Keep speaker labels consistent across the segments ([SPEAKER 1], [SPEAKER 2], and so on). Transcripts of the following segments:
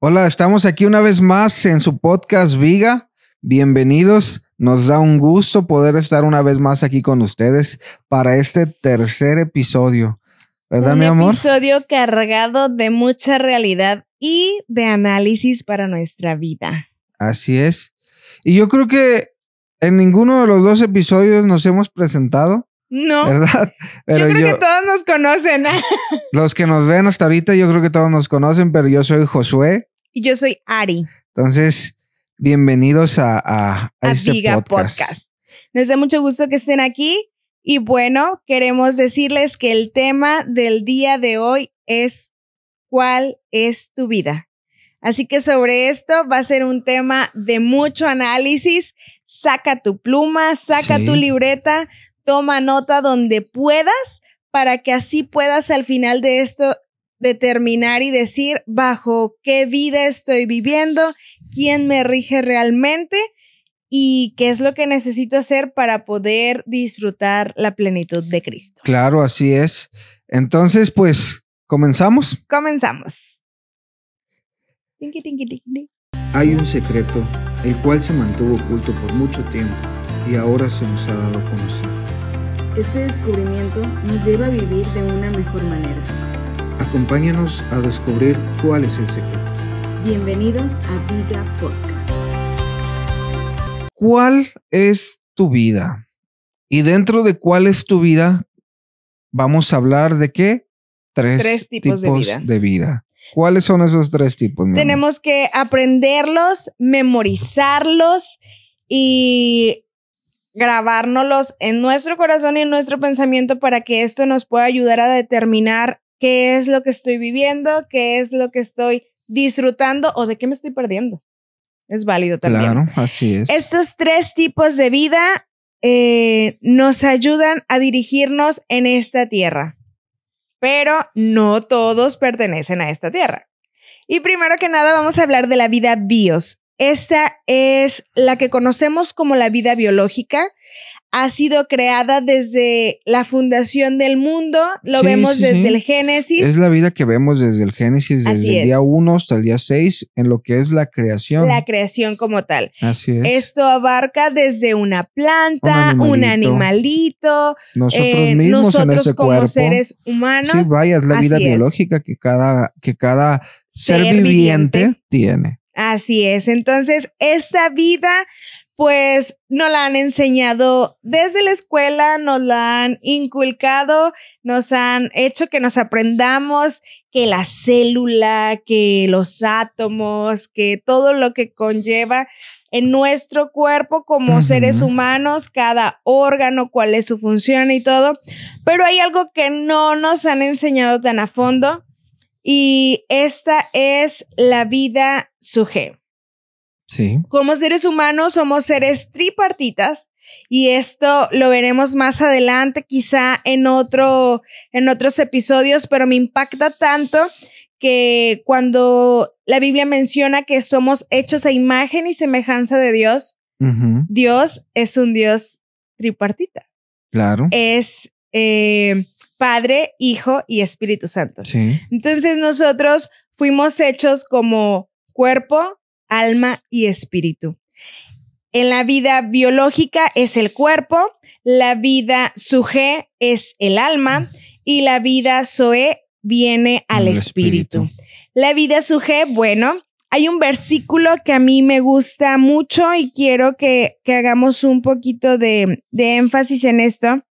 [SPEAKER 1] Hola, estamos aquí una vez más en su podcast Viga. Bienvenidos. Nos da un gusto poder estar una vez más aquí con ustedes para este tercer episodio. ¿Verdad, mi amor?
[SPEAKER 2] Un episodio cargado de mucha realidad y de análisis para nuestra vida.
[SPEAKER 1] Así es. Y yo creo que en ninguno de los dos episodios nos hemos presentado.
[SPEAKER 2] No.
[SPEAKER 1] ¿Verdad? Pero
[SPEAKER 2] yo creo que todos nos conocen.
[SPEAKER 1] Los que nos ven hasta ahorita, yo creo que todos nos conocen, pero yo soy Josué.
[SPEAKER 2] Y yo soy Ari.
[SPEAKER 1] Entonces, bienvenidos a este
[SPEAKER 2] Viga Podcast. Nos da mucho gusto que estén aquí. Y bueno, queremos decirles que el tema del día de hoy es ¿cuál es tu vida? Así que sobre esto va a ser un tema de mucho análisis. Saca tu pluma, saca tu libreta, toma nota donde puedas para que así puedas al final de esto determinar y decir bajo qué vida estoy viviendo, quién me rige realmente y qué es lo que necesito hacer para poder disfrutar la plenitud de Cristo.
[SPEAKER 1] Claro, así es. Entonces, pues, ¿comenzamos?
[SPEAKER 2] Comenzamos.
[SPEAKER 1] Hay un secreto, el cual se mantuvo oculto por mucho tiempo y ahora se nos ha dado a conocer.
[SPEAKER 3] Este descubrimiento nos lleva a vivir de una mejor manera.
[SPEAKER 1] Acompáñanos a descubrir cuál es el secreto.
[SPEAKER 3] Bienvenidos a Viga Podcast.
[SPEAKER 1] ¿Cuál es tu vida? Y dentro de cuál es tu vida, vamos a hablar de ¿qué? Tres tipos de vida. ¿Cuáles son esos tres tipos?
[SPEAKER 2] Tenemos que aprenderlos, memorizarlos y grabárnoslos en nuestro corazón y en nuestro pensamiento para que esto nos pueda ayudar a determinar qué es lo que estoy viviendo, qué es lo que estoy disfrutando o de qué me estoy perdiendo. Es válido también.
[SPEAKER 1] Claro, así es.
[SPEAKER 2] Estos tres tipos de vida nos ayudan a dirigirnos en esta tierra, pero no todos pertenecen a esta tierra. Y primero que nada vamos a hablar de la vida bios. Esta es la que conocemos como la vida biológica. Ha sido creada desde la fundación del mundo. Lo vemos desde el Génesis.
[SPEAKER 1] Es la vida que vemos desde el Génesis, desde el día 1 hasta el día 6, en lo que es la creación.
[SPEAKER 2] La creación como tal.
[SPEAKER 1] Así es.
[SPEAKER 2] Esto abarca desde una planta, un animalito,
[SPEAKER 1] nosotros mismos
[SPEAKER 2] nosotros
[SPEAKER 1] en ese
[SPEAKER 2] como
[SPEAKER 1] cuerpo.
[SPEAKER 2] Seres humanos.
[SPEAKER 1] Sí, vaya, es la vida biológica que cada ser viviente tiene.
[SPEAKER 2] Así es. Entonces, esta vida, pues, nos la han enseñado desde la escuela, nos la han inculcado, nos han hecho que nos aprendamos que la célula, que los átomos, que todo lo que conlleva en nuestro cuerpo como seres humanos, cada órgano, cuál es su función y todo. Pero hay algo que no nos han enseñado tan a fondo. Y esta es la vida Suje.
[SPEAKER 1] Sí.
[SPEAKER 2] Como seres humanos somos seres tripartitas y esto lo veremos más adelante, quizá en otros episodios, pero me impacta tanto que cuando la Biblia menciona que somos hechos a imagen y semejanza de Dios, Dios es un Dios tripartita.
[SPEAKER 1] Claro.
[SPEAKER 2] Es Padre, Hijo y Espíritu Santo.
[SPEAKER 1] Sí.
[SPEAKER 2] Entonces nosotros fuimos hechos como cuerpo, alma y espíritu. En la vida biológica es el cuerpo, la vida Suje es el alma y la vida Zoe viene al espíritu. La vida Suje, bueno, hay un versículo que a mí me gusta mucho y quiero que hagamos un poquito de énfasis en esto.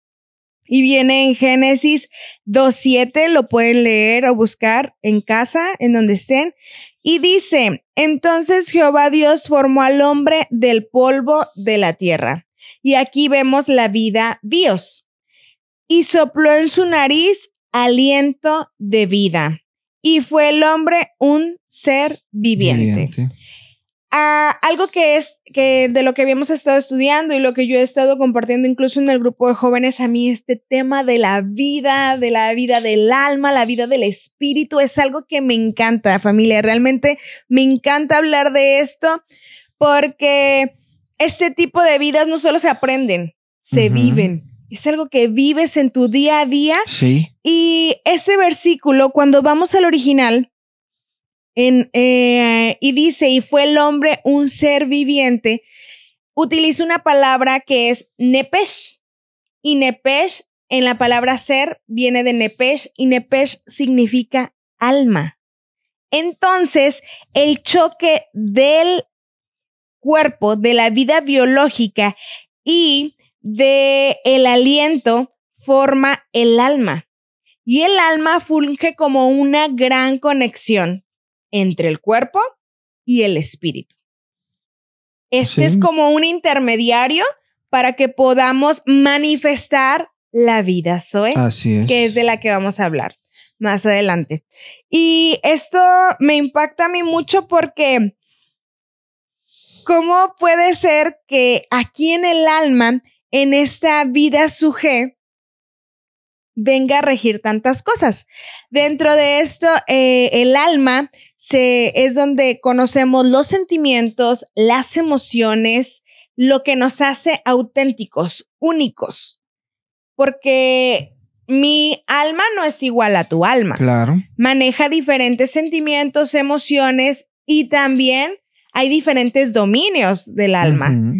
[SPEAKER 2] Y viene en Génesis 2:7, lo pueden leer o buscar en casa, en donde estén. Y dice, entonces Jehová Dios formó al hombre del polvo de la tierra. Y aquí vemos la vida bios. Y sopló en su nariz aliento de vida. Y fue el hombre un ser viviente. Algo que de lo que habíamos estado estudiando y lo que yo he estado compartiendo incluso en el grupo de jóvenes, a mí este tema de la vida del alma, la vida del espíritu, es algo que me encanta, familia. Realmente me encanta hablar de esto porque este tipo de vidas no solo se aprenden, se viven. Es algo que vives en tu día a día.
[SPEAKER 1] Sí.
[SPEAKER 2] Y este versículo, cuando vamos al original, Y dice, y fue el hombre un ser viviente. Utiliza una palabra que es nepesh. Y nepesh, en la palabra ser, viene de nepesh. Y nepesh significa alma. Entonces, el choque del cuerpo, de la vida biológica y del aliento forma el alma. Y el alma funge como una gran conexión entre el cuerpo y el espíritu. Este es como un intermediario para que podamos manifestar la vida Zoe.
[SPEAKER 1] Así es.
[SPEAKER 2] Que es de la que vamos a hablar más adelante. Y esto me impacta a mí mucho porque ¿cómo puede ser que aquí en el alma, en esta vida suje, venga a regir tantas cosas? Dentro de esto, el alma es donde conocemos los sentimientos, las emociones, lo que nos hace auténticos, únicos. Porque mi alma no es igual a tu alma.
[SPEAKER 1] Claro.
[SPEAKER 2] Maneja diferentes sentimientos, emociones y también hay diferentes dominios del alma.
[SPEAKER 1] Uh-huh.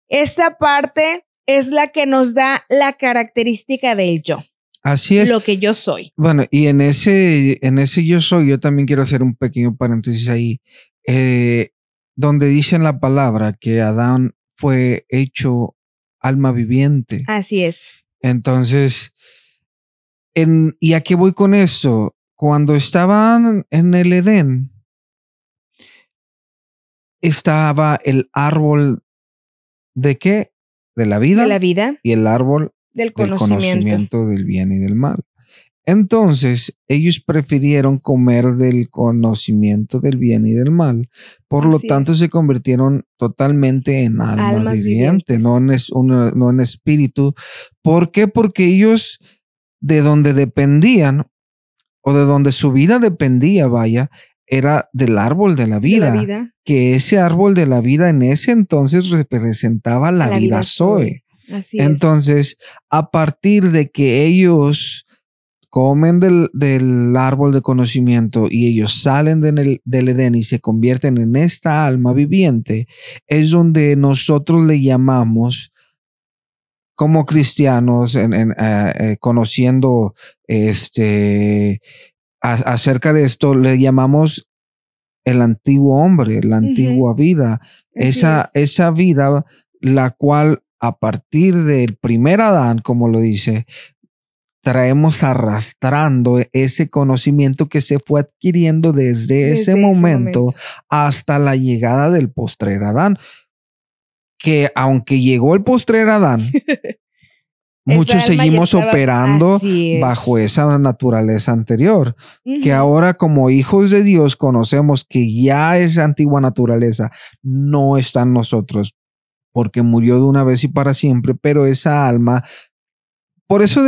[SPEAKER 2] Esta parte es la que nos da la característica del yo.
[SPEAKER 1] Así es.
[SPEAKER 2] Lo que yo soy.
[SPEAKER 1] Bueno, y en ese yo soy, yo también quiero hacer un pequeño paréntesis ahí, donde dice en la palabra que Adán fue hecho alma viviente.
[SPEAKER 2] Así es.
[SPEAKER 1] Entonces, ¿y a qué voy con esto? Cuando estaban en el Edén, estaba el árbol ¿de qué? De la vida.
[SPEAKER 2] De la vida.
[SPEAKER 1] Y el árbol
[SPEAKER 2] del
[SPEAKER 1] conocimiento del bien y del mal. Entonces, ellos prefirieron comer del conocimiento del bien y del mal. Por lo tanto, se convirtieron totalmente en almas vivientes, no en espíritu. ¿Por qué? Porque ellos, de donde dependían, o de donde su vida dependía, vaya, era del árbol de la vida. Que ese árbol de la vida en ese entonces representaba la vida Zoe.
[SPEAKER 2] Así
[SPEAKER 1] entonces, a partir de que ellos comen del árbol de conocimiento y ellos salen del Edén y se convierten en esta alma viviente, es donde nosotros le llamamos, como cristianos, conociendo acerca de esto, le llamamos el antiguo hombre, la antigua vida. Esa vida, la cual a partir del primer Adán, como lo dice, traemos arrastrando ese conocimiento que se fue adquiriendo desde ese momento hasta la llegada del postrer Adán. Que aunque llegó el postrer Adán, muchos seguimos operando bajo esa naturaleza anterior. Que ahora, como hijos de Dios, conocemos que ya esa antigua naturaleza no está en nosotros, porque murió de una vez y para siempre, pero esa alma, por eso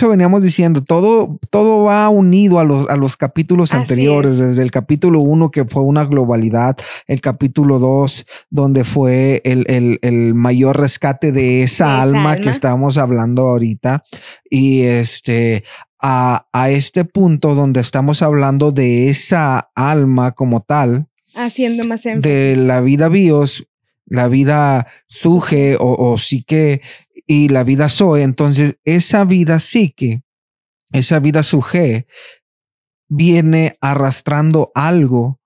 [SPEAKER 1] veníamos diciendo, todo va unido a los capítulos anteriores, desde el capítulo 1, que fue una globalidad, el capítulo 2, donde fue el mayor rescate de esa alma que estábamos hablando ahorita, y a este punto donde estamos hablando de esa alma como tal,
[SPEAKER 2] haciendo más énfasis
[SPEAKER 1] de la vida bios, la vida suje o psique y la vida Zoe. Entonces, esa vida psique, esa vida suje, viene arrastrando algo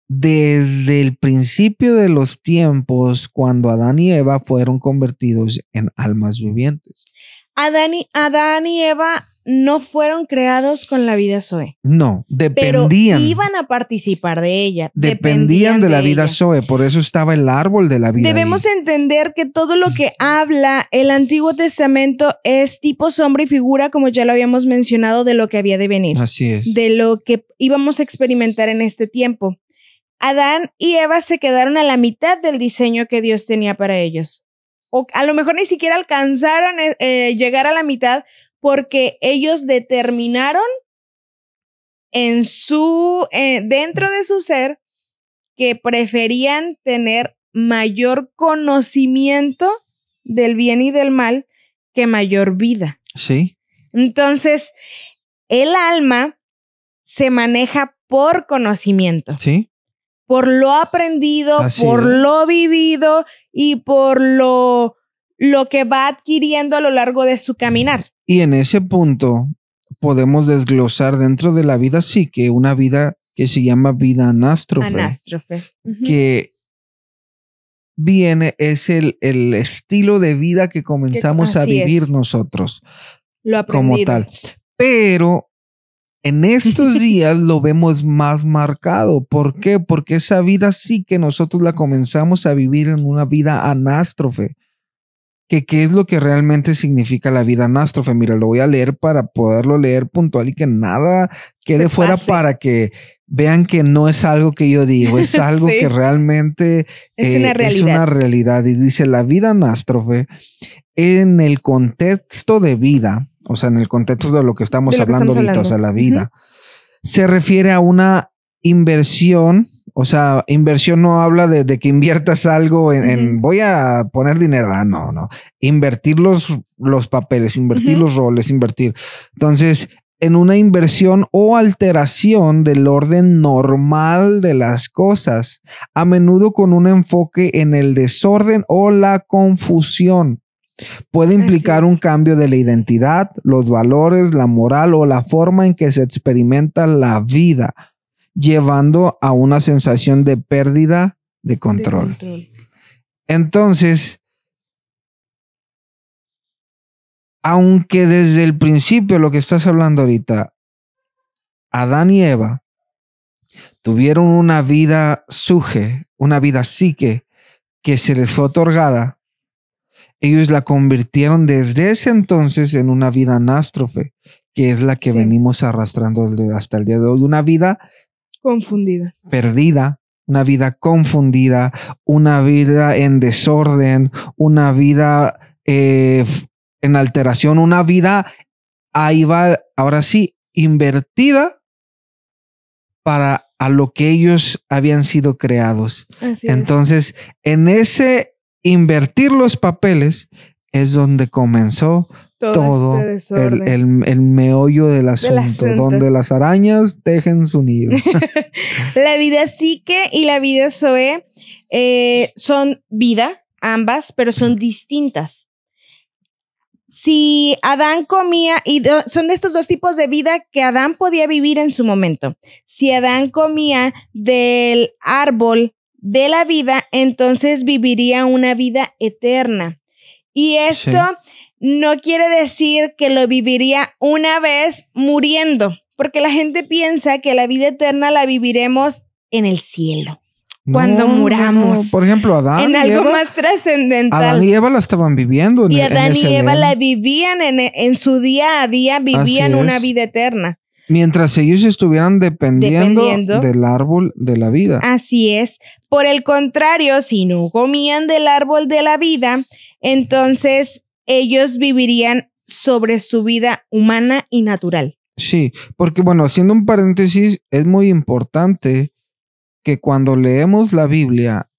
[SPEAKER 1] desde el principio de los tiempos, cuando Adán y Eva fueron convertidos en almas vivientes.
[SPEAKER 2] Adán y Eva no fueron creados con la vida Zoe.
[SPEAKER 1] No, dependían.
[SPEAKER 2] Pero iban a participar de ella.
[SPEAKER 1] Dependían de la vida Zoe, por eso estaba el árbol de la vida.
[SPEAKER 2] Debemos entender que todo lo que habla el Antiguo Testamento es tipo sombra y figura, como ya lo habíamos mencionado, de lo que había de venir.
[SPEAKER 1] Así es.
[SPEAKER 2] De lo que íbamos a experimentar en este tiempo. Adán y Eva se quedaron a la mitad del diseño que Dios tenía para ellos. O a lo mejor ni siquiera alcanzaron llegar a la mitad, porque ellos determinaron dentro de su ser que preferían tener mayor conocimiento del bien y del mal que mayor vida.
[SPEAKER 1] Sí.
[SPEAKER 2] Entonces, el alma se maneja por conocimiento.
[SPEAKER 1] Sí.
[SPEAKER 2] Por lo aprendido,
[SPEAKER 1] Así
[SPEAKER 2] por
[SPEAKER 1] es.
[SPEAKER 2] lo vivido y por lo que va adquiriendo a lo largo de su caminar.
[SPEAKER 1] Y en ese punto podemos desglosar dentro de la vida psique una vida que se llama vida anástrofe.
[SPEAKER 2] Anástrofe. Ujú.
[SPEAKER 1] Que viene, es el estilo de vida que comenzamos a
[SPEAKER 2] así
[SPEAKER 1] vivir
[SPEAKER 2] es.
[SPEAKER 1] nosotros
[SPEAKER 2] Lo
[SPEAKER 1] como
[SPEAKER 2] aprendido.
[SPEAKER 1] tal. Pero en estos días lo vemos más marcado. ¿Por qué? Porque esa vida sí que nosotros la comenzamos a vivir en una vida anástrofe. ¿Qué es lo que realmente significa la vida anástrofe? Mira, lo voy a leer para poderlo leer puntual y que nada quede
[SPEAKER 2] Se
[SPEAKER 1] fuera
[SPEAKER 2] pase.
[SPEAKER 1] para que vean que no es algo que yo digo, es algo
[SPEAKER 2] Sí.
[SPEAKER 1] que realmente
[SPEAKER 2] Es una realidad.
[SPEAKER 1] es una realidad. Y dice, la vida anástrofe en el contexto de vida, o sea, en el contexto de lo que estamos
[SPEAKER 2] De lo que
[SPEAKER 1] hablando
[SPEAKER 2] estamos
[SPEAKER 1] ahorita, o sea,
[SPEAKER 2] hablando.
[SPEAKER 1] la vida, se refiere a una inversión. O sea, inversión no habla de que inviertas algo en voy a poner dinero. Ah, no. Invertir los papeles, invertir los roles, invertir. Entonces, en una inversión o alteración del orden normal de las cosas, a menudo con un enfoque en el desorden o la confusión. Puede implicar un cambio de la identidad, los valores, la moral o la forma en que se experimenta la vida, llevando a una sensación de pérdida de control. Entonces, aunque desde el principio, lo que estás hablando ahorita, Adán y Eva tuvieron una vida suje, una vida psique que se les fue otorgada, ellos la convirtieron desde ese entonces en una vida anástrofe, que es la que venimos arrastrando hasta el día de hoy. Una vida
[SPEAKER 2] confundida,
[SPEAKER 1] perdida, una vida confundida, una vida en desorden, una vida en alteración, una vida, ahí va, ahora sí, invertida para a lo que ellos habían sido creados. Entonces, en ese invertir los papeles es donde comenzó todo el meollo del asunto, donde las arañas tejen su nido.
[SPEAKER 2] La vida psique y la vida zoe son vida, ambas, pero son distintas. Si Adán comía, y son de estos dos tipos de vida que Adán podía vivir en su momento. Si Adán comía del árbol de la vida, entonces viviría una vida eterna. Y esto no quiere decir que lo viviría una vez muriendo, porque la gente piensa que la vida eterna la viviremos en el cielo. Cuando muramos.
[SPEAKER 1] No. Por ejemplo, Adán
[SPEAKER 2] en
[SPEAKER 1] y
[SPEAKER 2] algo
[SPEAKER 1] Eva,
[SPEAKER 2] más trascendental.
[SPEAKER 1] Adán y Eva la estaban viviendo.
[SPEAKER 2] Y Adán y Eva
[SPEAKER 1] Edén.
[SPEAKER 2] la vivían en su día a día, vivían una vida eterna.
[SPEAKER 1] Mientras ellos estuvieran dependiendo del árbol de la vida.
[SPEAKER 2] Así es. Por el contrario, si no comían del árbol de la vida, entonces ellos vivirían sobre su vida humana y natural.
[SPEAKER 1] Sí, porque bueno, haciendo un paréntesis, es muy importante que cuando leemos la Biblia,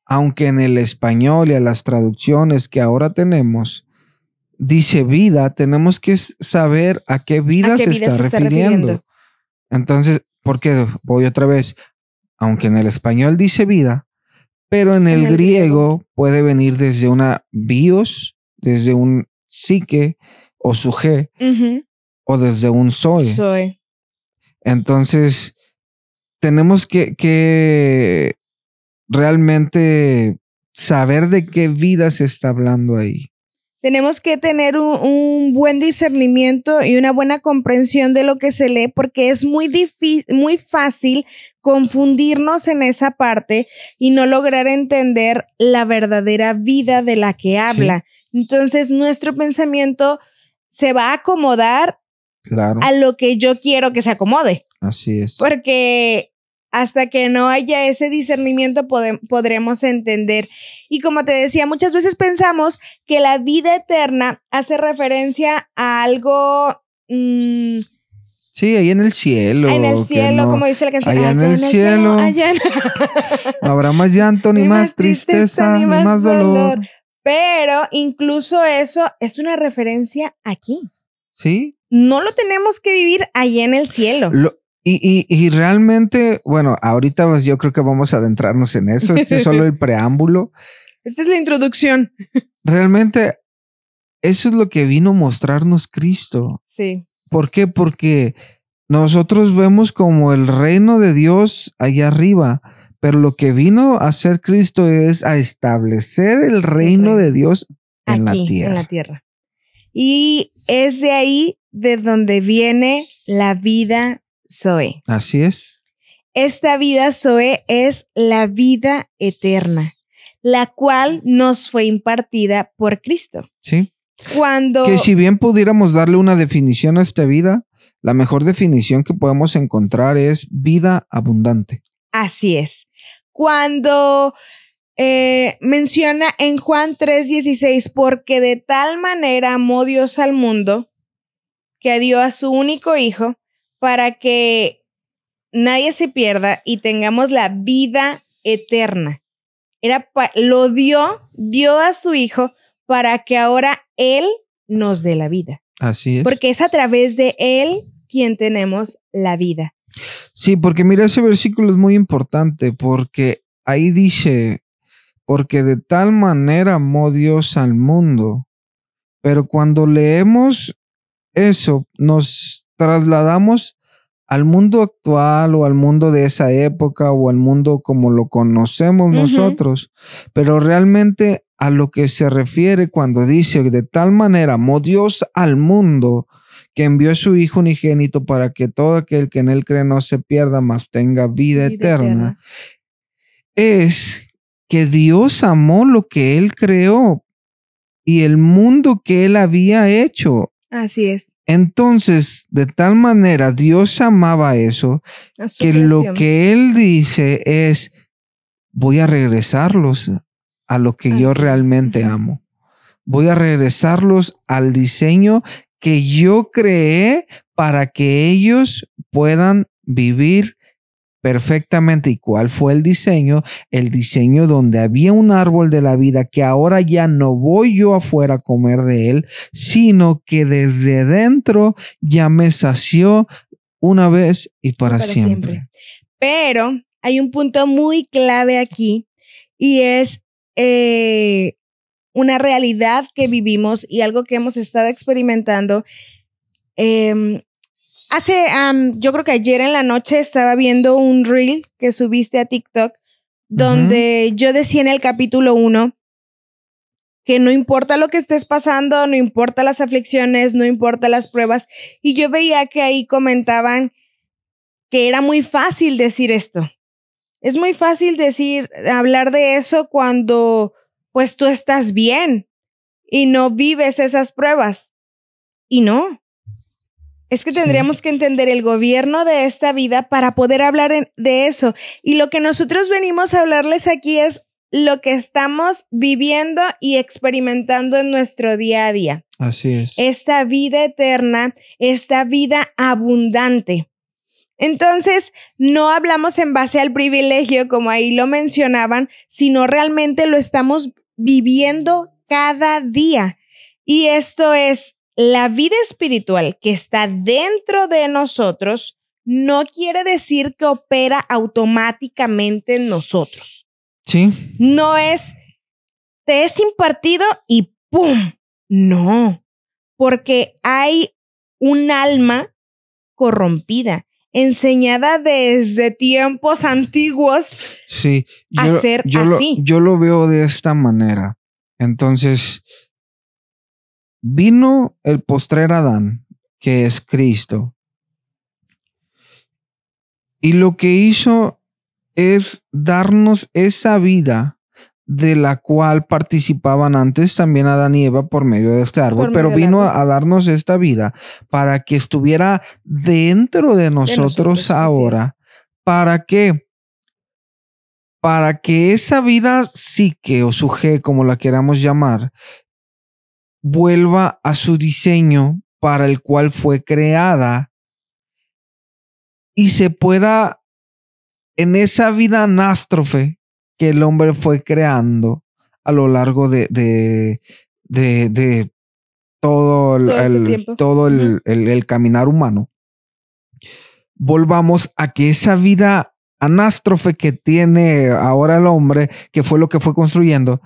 [SPEAKER 1] aunque en el español y a las traducciones que ahora tenemos, dice vida, tenemos que saber a qué vida se está refiriendo. Entonces, porque voy otra vez, aunque en el español dice vida, pero en el griego puede venir desde una bios, desde un psique o suje, o desde un zoe. Entonces, tenemos que realmente saber de qué vida se está hablando ahí.
[SPEAKER 2] Tenemos que tener un buen discernimiento y una buena comprensión de lo que se lee, porque es muy fácil confundirnos en esa parte y no lograr entender la verdadera vida de la que habla. Sí. Entonces, nuestro pensamiento se va a acomodar a lo que yo quiero que se acomode.
[SPEAKER 1] Así es.
[SPEAKER 2] Porque hasta que no haya ese discernimiento podremos entender. Y como te decía, muchas veces pensamos que la vida eterna hace referencia a algo...
[SPEAKER 1] sí, ahí en el cielo.
[SPEAKER 2] En el cielo, como dice la canción.
[SPEAKER 1] Allá en el cielo.
[SPEAKER 2] Allá
[SPEAKER 1] no habrá más llanto, ni más tristeza, ni más dolor.
[SPEAKER 2] Pero incluso eso es una referencia aquí.
[SPEAKER 1] Sí.
[SPEAKER 2] No lo tenemos que vivir allá en el cielo.
[SPEAKER 1] Y realmente, bueno, ahorita pues, yo creo que vamos a adentrarnos en eso. Este es solo el preámbulo.
[SPEAKER 2] Esta es la introducción.
[SPEAKER 1] Realmente, eso es lo que vino a mostrarnos Cristo.
[SPEAKER 2] Sí.
[SPEAKER 1] ¿Por qué? Porque nosotros vemos como el reino de Dios allá arriba, pero lo que vino a hacer Cristo es a establecer el reino de Dios en la tierra.
[SPEAKER 2] En la tierra. Y es de ahí de donde viene la vida Zoe.
[SPEAKER 1] Así es.
[SPEAKER 2] Esta vida Zoe es la vida eterna, la cual nos fue impartida por Cristo.
[SPEAKER 1] Sí.
[SPEAKER 2] Cuando...
[SPEAKER 1] Que si bien pudiéramos darle una definición a esta vida, la mejor definición que podemos encontrar es vida abundante.
[SPEAKER 2] Así es. Cuando menciona en Juan 3:16, porque de tal manera amó Dios al mundo, que dio a su único hijo, para que nadie se pierda y tengamos la vida eterna. Lo dio a su hijo para que ahora Él nos dé la vida.
[SPEAKER 1] Así es.
[SPEAKER 2] Porque es a través de Él quien tenemos la vida.
[SPEAKER 1] Sí, porque mira, ese versículo es muy importante, porque ahí dice, porque de tal manera amó Dios al mundo. Pero cuando leemos eso, nos trasladamos al mundo actual o al mundo de esa época o al mundo como lo conocemos nosotros, pero realmente a lo que se refiere cuando dice de tal manera amó Dios al mundo que envió a su Hijo unigénito para que todo aquel que en él cree no se pierda, mas tenga vida eterna, es que Dios amó lo que él creó y el mundo que él había hecho.
[SPEAKER 2] Así es.
[SPEAKER 1] Entonces, de tal manera Dios amaba eso, que lo que Él dice es, voy a regresarlos a lo que yo realmente amo. Voy a regresarlos al diseño que yo creé para que ellos puedan vivir perfectamente. ¿Y cuál fue el diseño? El diseño donde había un árbol de la vida que ahora ya no voy yo afuera a comer de él, sino que desde dentro ya me sació una vez y para siempre.
[SPEAKER 2] Pero hay un punto muy clave aquí y es una realidad que vivimos y algo que hemos estado experimentando. Yo creo que ayer en la noche estaba viendo un reel que subiste a TikTok donde yo decía en el capítulo 1 que no importa lo que estés pasando, no importa las aflicciones, no importa las pruebas. Y yo veía que ahí comentaban que era muy fácil decir esto. Es muy fácil hablar de eso cuando pues tú estás bien y no vives esas pruebas. Y no. Es que tendríamos que entender el gobierno de esta vida para poder hablar de eso. Y lo que nosotros venimos a hablarles aquí es lo que estamos viviendo y experimentando en nuestro día a día.
[SPEAKER 1] Así es.
[SPEAKER 2] Esta vida eterna, esta vida abundante. Entonces, no hablamos en base al privilegio, como ahí lo mencionaban, sino realmente lo estamos viviendo cada día. Y esto es la vida espiritual que está dentro de nosotros, no quiere decir que opera automáticamente en nosotros.
[SPEAKER 1] Sí.
[SPEAKER 2] No es, te es impartido y ¡pum! No, porque hay un alma corrompida, enseñada desde tiempos antiguos a ser así.
[SPEAKER 1] Yo lo veo de esta manera. Entonces, vino el postrer Adán, que es Cristo, y lo que hizo es darnos esa vida de la cual participaban antes también Adán y Eva por medio de este árbol, pero vino a darnos esta vida para que estuviera dentro de nosotros ahora. ¿Para qué? Para que esa vida psique o suje, como la queramos llamar, vuelva a su diseño para el cual fue creada y se pueda, en esa vida anástrofe que el hombre fue creando a lo largo de todo el caminar humano, volvamos a que esa vida anástrofe que tiene ahora el hombre, que fue lo que fue construyendo,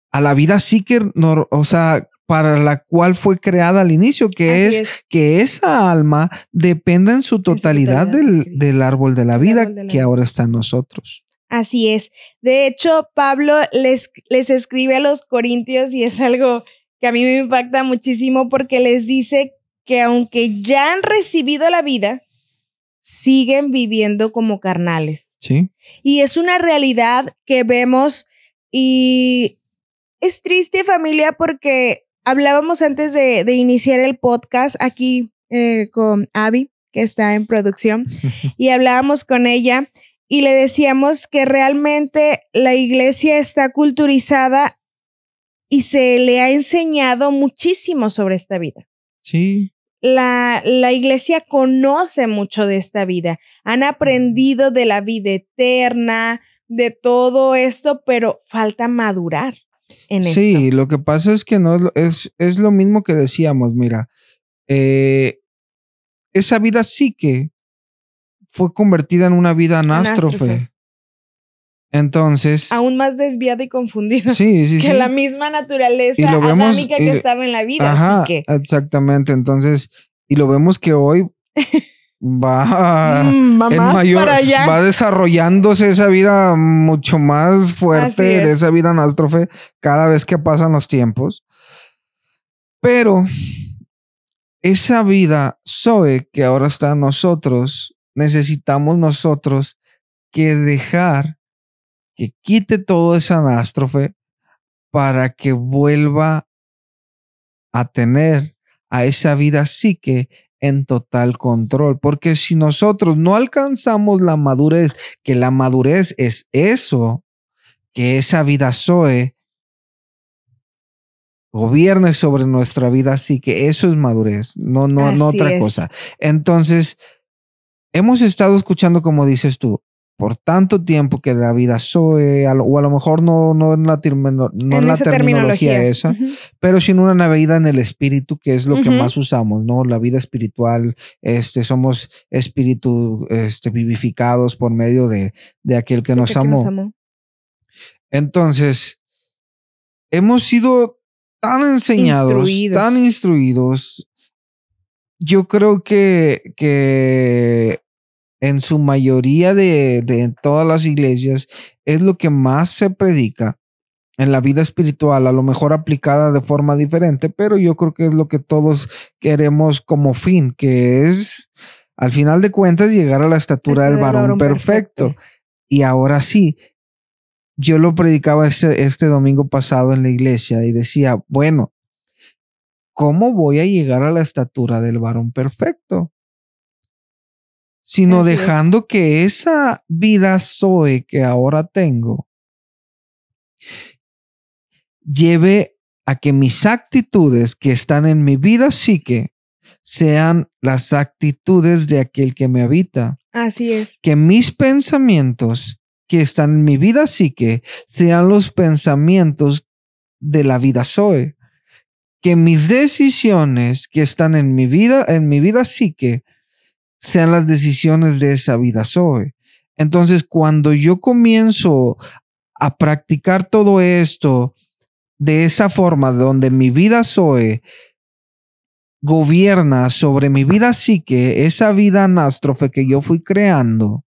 [SPEAKER 1] a la vida psíquica, o sea, para la cual fue creada al inicio, que
[SPEAKER 2] Así
[SPEAKER 1] es que esa alma dependa en su totalidad del árbol de la vida que ahora está en nosotros.
[SPEAKER 2] Así es. De hecho, Pablo les escribe a los corintios y es algo que a mí me impacta muchísimo porque les dice que aunque ya han recibido la vida, siguen viviendo como carnales.
[SPEAKER 1] Sí.
[SPEAKER 2] Y es una realidad que vemos y es triste, familia, porque hablábamos antes de iniciar el podcast aquí con Abby, que está en producción, y hablábamos con ella y le decíamos que realmente la iglesia está culturizada y se le ha enseñado muchísimo sobre esta vida.
[SPEAKER 1] Sí.
[SPEAKER 2] La iglesia conoce mucho de esta vida. Han aprendido de la vida eterna, de todo esto, pero falta madurar en esto.
[SPEAKER 1] Sí, lo que pasa es que no es lo mismo que decíamos, mira, esa vida sí que fue convertida en una vida anástrofe. Entonces,
[SPEAKER 2] aún más desviada y confundida
[SPEAKER 1] sí,
[SPEAKER 2] que la misma naturaleza adámica que estaba en la vida.
[SPEAKER 1] Ajá,
[SPEAKER 2] así que.
[SPEAKER 1] Exactamente. Entonces, y lo vemos que hoy va va desarrollándose esa vida mucho más fuerte, esa vida anástrofe cada vez que pasan los tiempos. Pero esa vida Zoe que ahora está en nosotros, necesitamos nosotros que dejar que quite todo ese anástrofe para que vuelva a tener a esa vida psique en total control. Porque si nosotros no alcanzamos la madurez, que la madurez es eso, que esa vida Zoe gobierne sobre nuestra vida psique, eso es madurez, no otra cosa. Entonces, hemos estado escuchando, como dices tú, por tanto tiempo que la vida Zoe, o a lo mejor no en la terminología esa, pero sino una vida en el espíritu, que es lo que más usamos, ¿no? La vida espiritual, somos espíritu vivificados por medio de aquel que nos amó. Entonces, hemos sido tan enseñados, tan instruidos. Yo creo que en su mayoría de todas las iglesias es lo que más se predica en la vida espiritual, a lo mejor aplicada de forma diferente, pero yo creo que es lo que todos queremos como fin, que es, al final de cuentas, llegar a la estatura del varón perfecto. Y ahora sí, yo lo predicaba este domingo pasado en la iglesia y decía, bueno, ¿cómo voy a llegar a la estatura del varón perfecto? Sino dejando que esa vida Zoe que ahora tengo lleve a que mis actitudes que están en mi vida psique sean las actitudes de aquel que me habita.
[SPEAKER 2] Así es.
[SPEAKER 1] Que mis pensamientos que están en mi vida psique sean los pensamientos de la vida Zoe. Que mis decisiones que están en mi vida psique sean las decisiones de esa vida Zoe. Entonces, cuando yo comienzo a practicar todo esto de esa forma, donde mi vida Zoe gobierna sobre mi vida psique, esa vida anástrofe que yo fui creando,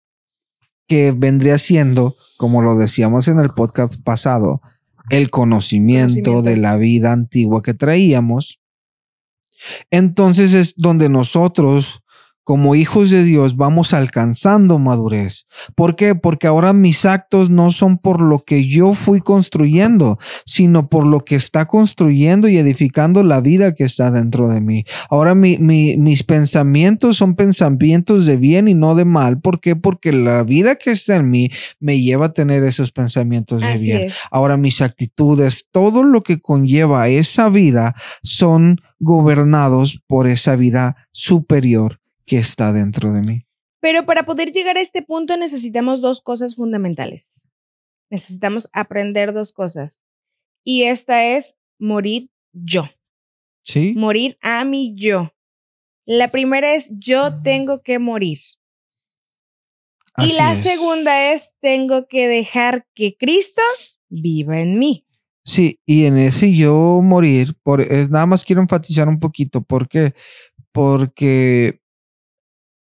[SPEAKER 1] que vendría siendo, como lo decíamos en el podcast pasado, el conocimiento de la vida antigua que traíamos. Entonces es donde nosotros, como hijos de Dios, vamos alcanzando madurez. ¿Por qué? Porque ahora mis actos no son por lo que yo fui construyendo, sino por lo que está construyendo y edificando la vida que está dentro de mí. Ahora mis pensamientos son pensamientos de bien y no de mal. ¿Por qué? Porque la vida que está en mí me lleva a tener esos pensamientos de bien. Ahora mis actitudes, todo lo que conlleva esa vida son gobernados por esa vida superior que está dentro de mí.
[SPEAKER 2] Pero para poder llegar a este punto necesitamos dos cosas fundamentales. Necesitamos aprender dos cosas. Y esta es morir yo.
[SPEAKER 1] ¿Sí?
[SPEAKER 2] Morir a mi yo. La primera es yo tengo que morir. Y
[SPEAKER 1] Así
[SPEAKER 2] la
[SPEAKER 1] es.
[SPEAKER 2] segunda es, tengo que dejar que Cristo viva en mí.
[SPEAKER 1] Sí, y en ese yo morir, nada más quiero enfatizar un poquito, ¿por qué? Porque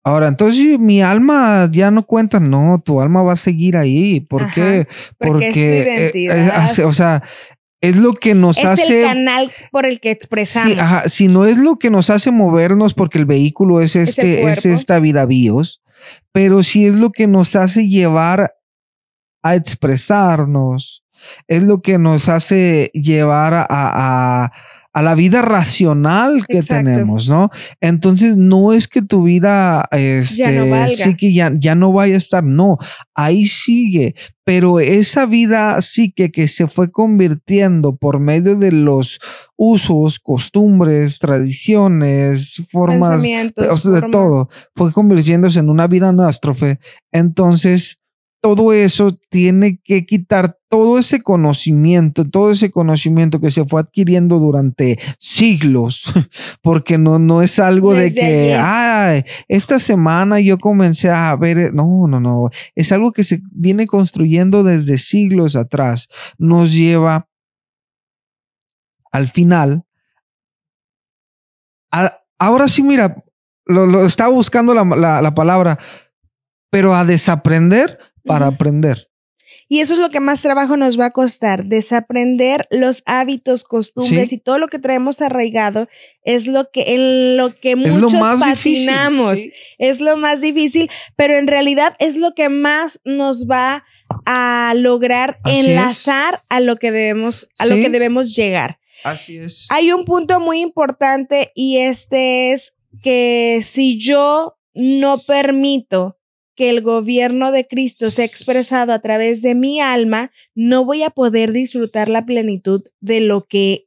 [SPEAKER 1] ahora, entonces mi alma ya no cuenta, no, tu alma va a seguir ahí, ¿por
[SPEAKER 2] Ajá,
[SPEAKER 1] qué?
[SPEAKER 2] porque es tu identidad.
[SPEAKER 1] O sea, es lo que nos
[SPEAKER 2] Es
[SPEAKER 1] hace...
[SPEAKER 2] el canal por el que expresamos.
[SPEAKER 1] Sí, ajá, si no es lo que nos hace movernos, porque el vehículo es
[SPEAKER 2] el cuerpo.
[SPEAKER 1] esta vida bios, pero sí es lo que nos hace llevar a expresarnos, es lo que nos hace llevar a la vida racional que
[SPEAKER 2] Exacto.
[SPEAKER 1] tenemos, ¿no? Entonces, no es que tu vida
[SPEAKER 2] Ya no valga.
[SPEAKER 1] sí que ya no vaya a estar, no, ahí sigue, pero esa vida sí que se fue convirtiendo por medio de los usos, costumbres, tradiciones, formas,
[SPEAKER 2] Pensamientos,
[SPEAKER 1] o sea, de
[SPEAKER 2] formas.
[SPEAKER 1] todo, fue convirtiéndose en una vida anástrofe. Entonces, todo eso tiene que quitar todo ese conocimiento que se fue adquiriendo durante siglos, porque no es algo de
[SPEAKER 2] Desde
[SPEAKER 1] que,
[SPEAKER 2] ayer.
[SPEAKER 1] ay, esta semana yo comencé a ver, no, es algo que se viene construyendo desde siglos atrás, nos lleva al final, ahora sí, mira, lo estaba buscando la palabra, pero a desaprender para aprender.
[SPEAKER 2] Y eso es lo que más trabajo nos va a costar, desaprender los hábitos, costumbres
[SPEAKER 1] Sí.
[SPEAKER 2] y todo lo que traemos arraigado es lo que
[SPEAKER 1] Es
[SPEAKER 2] muchos
[SPEAKER 1] lo más difícil,
[SPEAKER 2] patinamos.
[SPEAKER 1] sí.
[SPEAKER 2] Es lo más difícil, pero en realidad es lo que más nos va a lograr
[SPEAKER 1] Así
[SPEAKER 2] enlazar a lo que debemos,
[SPEAKER 1] Sí.
[SPEAKER 2] lo que debemos llegar.
[SPEAKER 1] Así es.
[SPEAKER 2] Hay un punto muy importante y este es que si yo no permito que el gobierno de Cristo sea expresado a través de mi alma, no voy a poder disfrutar la plenitud de lo que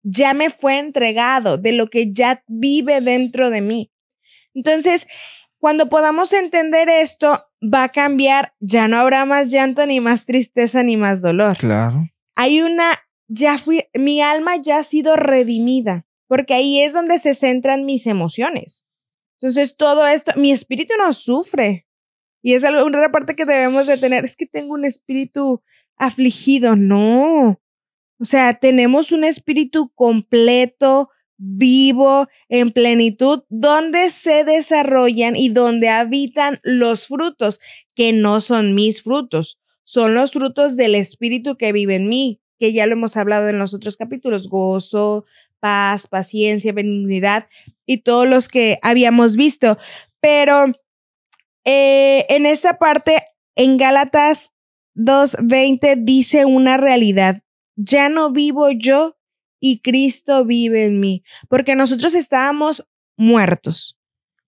[SPEAKER 2] ya me fue entregado, de lo que ya vive dentro de mí. Entonces, cuando podamos entender esto, va a cambiar, ya no habrá más llanto, ni más tristeza, ni más dolor.
[SPEAKER 1] Claro.
[SPEAKER 2] Mi alma ya ha sido redimida, porque ahí es donde se centran mis emociones. Entonces, todo esto, mi espíritu no sufre. Y es otra parte que debemos de tener. Es que tengo un espíritu afligido. No. O sea, tenemos un espíritu completo, vivo, en plenitud, donde se desarrollan y donde habitan los frutos, que no son mis frutos. Son los frutos del espíritu que vive en mí, que ya lo hemos hablado en los otros capítulos. Gozo, paz, paciencia, benignidad y todos los que habíamos visto. Pero en esta parte, en Gálatas 2:20 dice una realidad. Ya no vivo yo y Cristo vive en mí, porque nosotros estábamos muertos.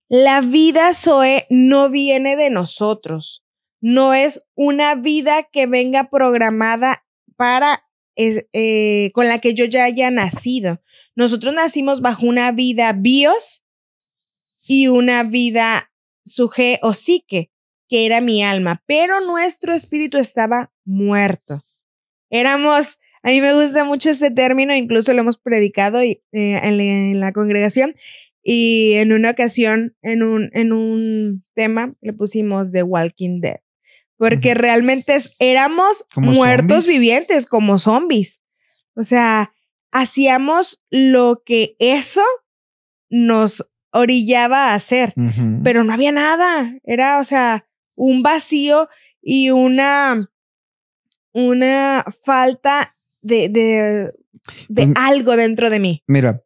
[SPEAKER 2] La vida Zoe no viene de nosotros. No es una vida que venga programada con la que yo ya haya nacido. Nosotros nacimos bajo una vida bios y una vida suje o psique, que era mi alma, pero nuestro espíritu estaba muerto. A mí me gusta mucho este término, incluso lo hemos predicado en la congregación, y en una ocasión, en un tema, le pusimos The Walking Dead, porque realmente éramos
[SPEAKER 1] ¿Como
[SPEAKER 2] muertos
[SPEAKER 1] zombies?
[SPEAKER 2] vivientes, como zombies. O sea, hacíamos lo que eso nos orillaba a hacer, pero no había nada. Era, o sea, un vacío y una falta de algo dentro de mí.
[SPEAKER 1] Mira,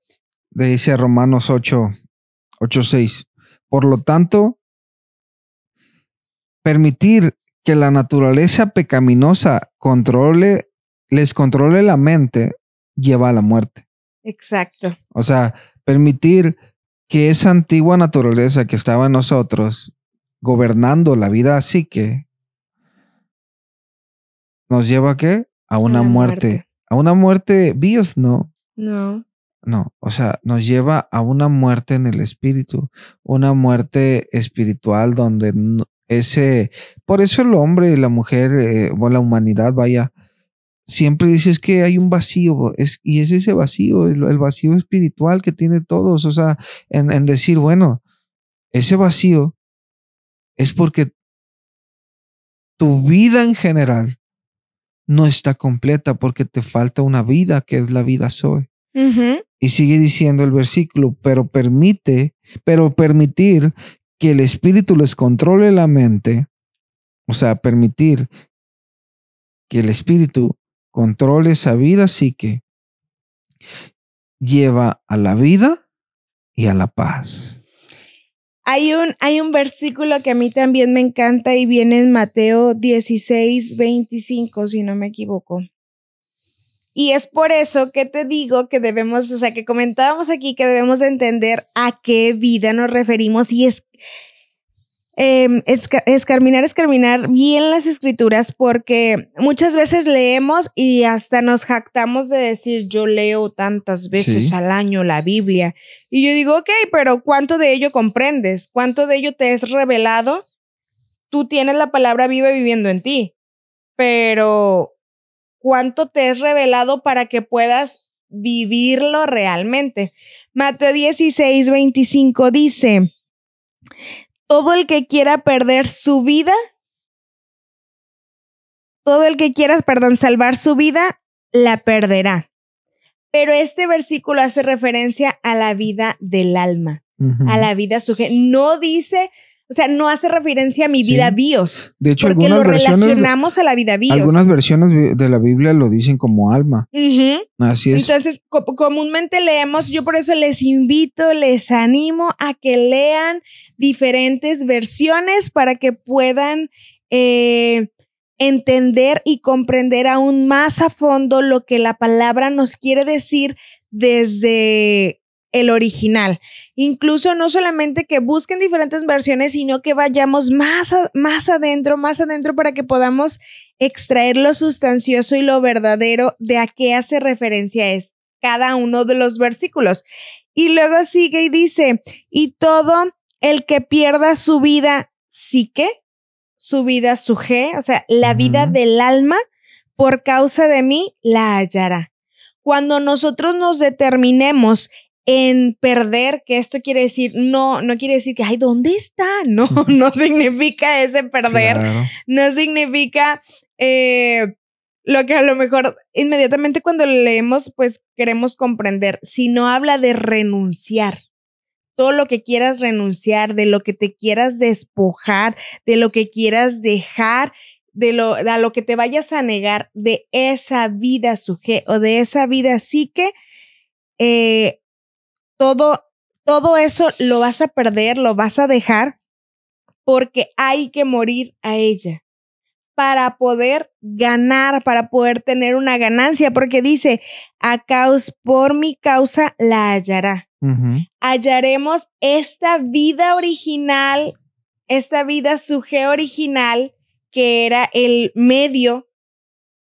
[SPEAKER 1] dice Romanos 8:6. Por lo tanto, permitir que la naturaleza pecaminosa les controle la mente, lleva a la muerte.
[SPEAKER 2] Exacto.
[SPEAKER 1] O sea, permitir que esa antigua naturaleza que estaba en nosotros, gobernando la vida psique, nos lleva ¿a qué? A una muerte. A una muerte bios, no. No, o sea, nos lleva a una muerte en el espíritu, una muerte espiritual donde por eso el hombre y la mujer, o la humanidad, vaya, siempre dices que hay un vacío, y es ese vacío, el vacío espiritual que tiene todos, o sea, en decir, bueno, ese vacío es porque tu vida en general no está completa porque te falta una vida que es la vida Zoe. Y sigue diciendo el versículo, pero permitir que el Espíritu les controle la mente, o sea, permitir que el Espíritu controle esa vida psique, lleva a la vida y a la paz.
[SPEAKER 2] Hay un versículo que a mí también me encanta y viene en Mateo 16:25, si no me equivoco. Y es por eso que te digo que debemos, o sea, que comentábamos aquí que debemos de entender a qué vida nos referimos y escarminar bien las escrituras, porque muchas veces leemos y hasta nos jactamos de decir, yo leo tantas veces al año la Biblia. Y yo digo, ok, pero ¿cuánto de ello comprendes? ¿Cuánto de ello te es revelado? Tú tienes la palabra viva viviendo en ti, pero ¿cuánto te es revelado para que puedas vivirlo realmente? Mateo 16:25 dice, todo el que quiera perder su vida, salvar su vida, la perderá. Pero este versículo hace referencia a la vida del alma, a la vida sujeta. No dice, o sea, no hace referencia a mi vida bios.
[SPEAKER 1] De hecho,
[SPEAKER 2] porque lo relacionamos a la vida bios.
[SPEAKER 1] Algunas versiones de la Biblia lo dicen como alma. Así es.
[SPEAKER 2] Entonces, comúnmente leemos, yo por eso les invito, les animo a que lean diferentes versiones para que puedan entender y comprender aún más a fondo lo que la palabra nos quiere decir desde el original. Incluso no solamente que busquen diferentes versiones, sino que vayamos más adentro para que podamos extraer lo sustancioso y lo verdadero de a qué hace referencia es cada uno de los versículos. Y luego sigue y dice, y todo el que pierda su vida psique, su vida suje, o sea, la vida del alma, por causa de mí, la hallará. Cuando nosotros nos determinemos en perder, que esto quiere decir, no quiere decir que, ay, ¿dónde está? No significa ese perder. Claro. No significa lo que a lo mejor inmediatamente cuando leemos, pues queremos comprender, sino habla de renunciar. Todo lo que quieras renunciar, de lo que te quieras despojar, de lo que quieras dejar, a lo que te vayas a negar de esa vida suje o de esa vida psique, todo eso lo vas a perder, lo vas a dejar, porque hay que morir a ella para poder ganar, para poder tener una ganancia, porque dice, por mi causa la hallará. Hallaremos esta vida original, esta vida suje original, que era el medio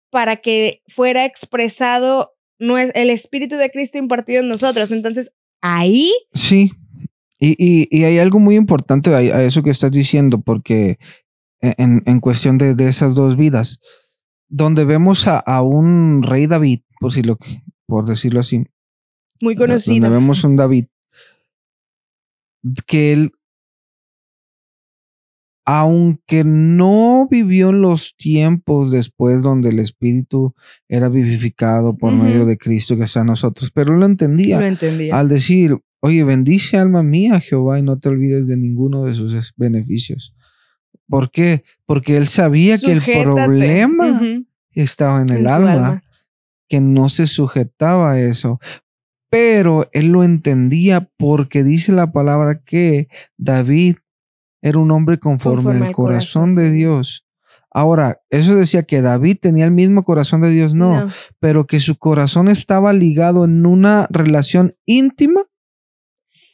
[SPEAKER 2] para que fuera expresado el Espíritu de Cristo impartido en nosotros. Entonces, ahí.
[SPEAKER 1] Sí, y hay algo muy importante a eso que estás diciendo, porque en cuestión de esas dos vidas, donde vemos a un rey David, por decirlo así.
[SPEAKER 2] Muy conocido.
[SPEAKER 1] Donde vemos un David, que él, aunque no vivió en los tiempos después donde el Espíritu era vivificado por medio de Cristo que está en nosotros, pero él lo entendía. Al decir, oye, bendice alma mía Jehová y no te olvides de ninguno de sus beneficios. ¿Por qué? Porque él sabía que el problema estaba en el alma, que no se sujetaba a eso. Pero él lo entendía porque dice la palabra que David era un hombre conforme al corazón de Dios. Ahora, eso decía que David tenía el mismo corazón de Dios, no, pero que su corazón estaba ligado en una relación íntima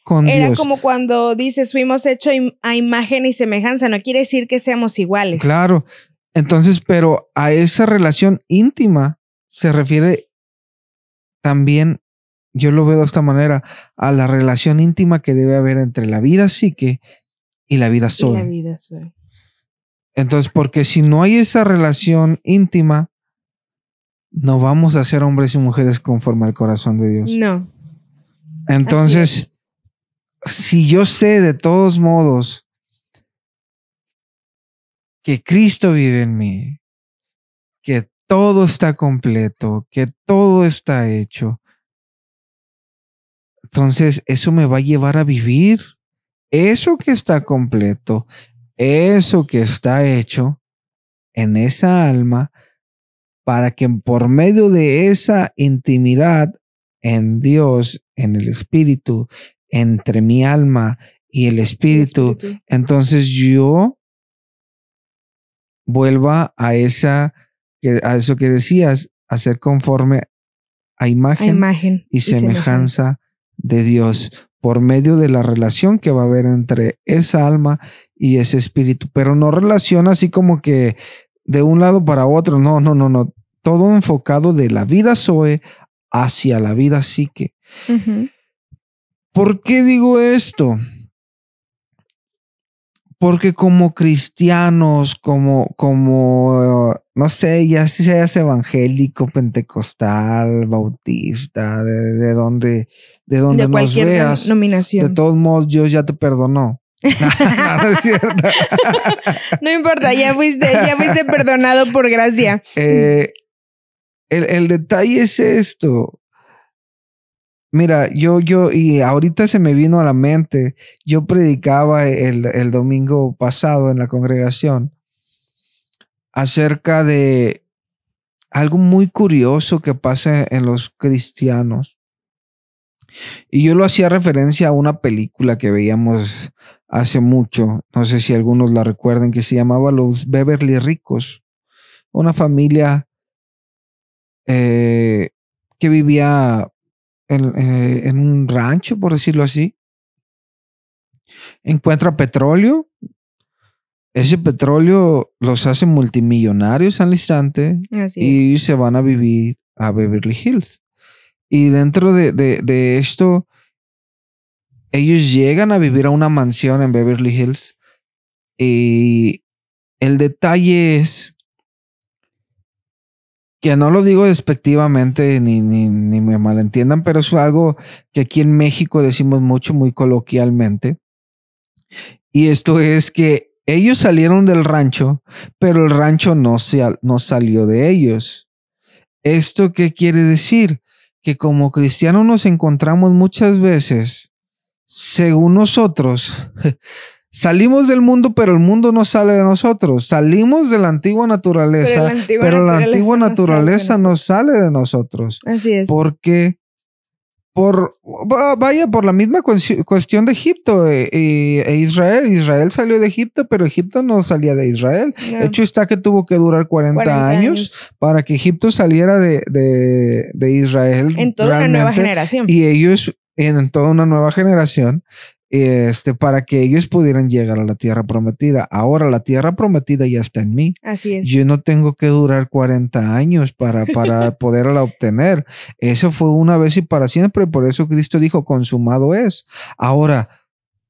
[SPEAKER 1] con Dios.
[SPEAKER 2] Era como cuando dices, fuimos hechos a imagen y semejanza, no quiere decir que seamos iguales.
[SPEAKER 1] Claro, entonces, pero a esa relación íntima se refiere también, yo lo veo de esta manera, a la relación íntima que debe haber entre la vida psique y la vida Zoe. Entonces, porque si no hay esa relación íntima, no vamos a ser hombres y mujeres conforme al corazón de Dios.
[SPEAKER 2] No.
[SPEAKER 1] Entonces, si yo sé de todos modos que Cristo vive en mí, que todo está completo, que todo está hecho, entonces eso me va a llevar a vivir eso que está completo, eso que está hecho en esa alma, para que por medio de esa intimidad en Dios, en el Espíritu, entre mi alma y el Espíritu, entonces yo vuelva a eso que decías, a ser conforme a imagen y semejanza de Dios, por medio de la relación que va a haber entre esa alma y ese espíritu, pero no relación así como que de un lado para otro, no, todo enfocado de la vida Zoe hacia la vida psique. ¿Por qué digo esto? Porque como cristianos, no sé, ya si seas evangélico, pentecostal, bautista, de donde nos veas,
[SPEAKER 2] denominación.
[SPEAKER 1] de todos modos, Dios ya te perdonó. No es cierto.
[SPEAKER 2] No importa, ya fuiste perdonado por gracia.
[SPEAKER 1] El detalle es esto. Mira, y ahorita se me vino a la mente, yo predicaba el domingo pasado en la congregación acerca de algo muy curioso que pasa en los cristianos. Y yo lo hacía referencia a una película que veíamos hace mucho, no sé si algunos la recuerden, que se llamaba Los Beverly Ricos. Una familia que vivía en un rancho, por decirlo así. Encuentra petróleo. Ese petróleo los hace multimillonarios al instante. Y se van a vivir a Beverly Hills. Y dentro de esto, ellos llegan a vivir a una mansión en Beverly Hills. Y el detalle es que no lo digo despectivamente ni me malentiendan, pero es algo que aquí en México decimos mucho, muy coloquialmente. Y esto es que ellos salieron del rancho, pero el rancho no salió de ellos. ¿Esto qué quiere decir? Que como cristianos nos encontramos muchas veces, según nosotros, salimos del mundo, pero el mundo no sale de nosotros. Salimos de la antigua naturaleza, pero la antigua naturaleza no sale de nosotros.
[SPEAKER 2] Así es.
[SPEAKER 1] Porque por la misma cuestión de Egipto e Israel. Israel salió de Egipto, pero Egipto no salía de Israel. No. De hecho está que tuvo que durar 40 años para que Egipto saliera de Israel.
[SPEAKER 2] En toda una nueva generación.
[SPEAKER 1] Y ellos, en toda una nueva generación, para que ellos pudieran llegar a la tierra prometida. Ahora la tierra prometida ya está en mí.
[SPEAKER 2] Así es.
[SPEAKER 1] Yo no tengo que durar 40 años para poderla obtener. Eso fue una vez y para siempre. Por eso Cristo dijo, consumado es. Ahora,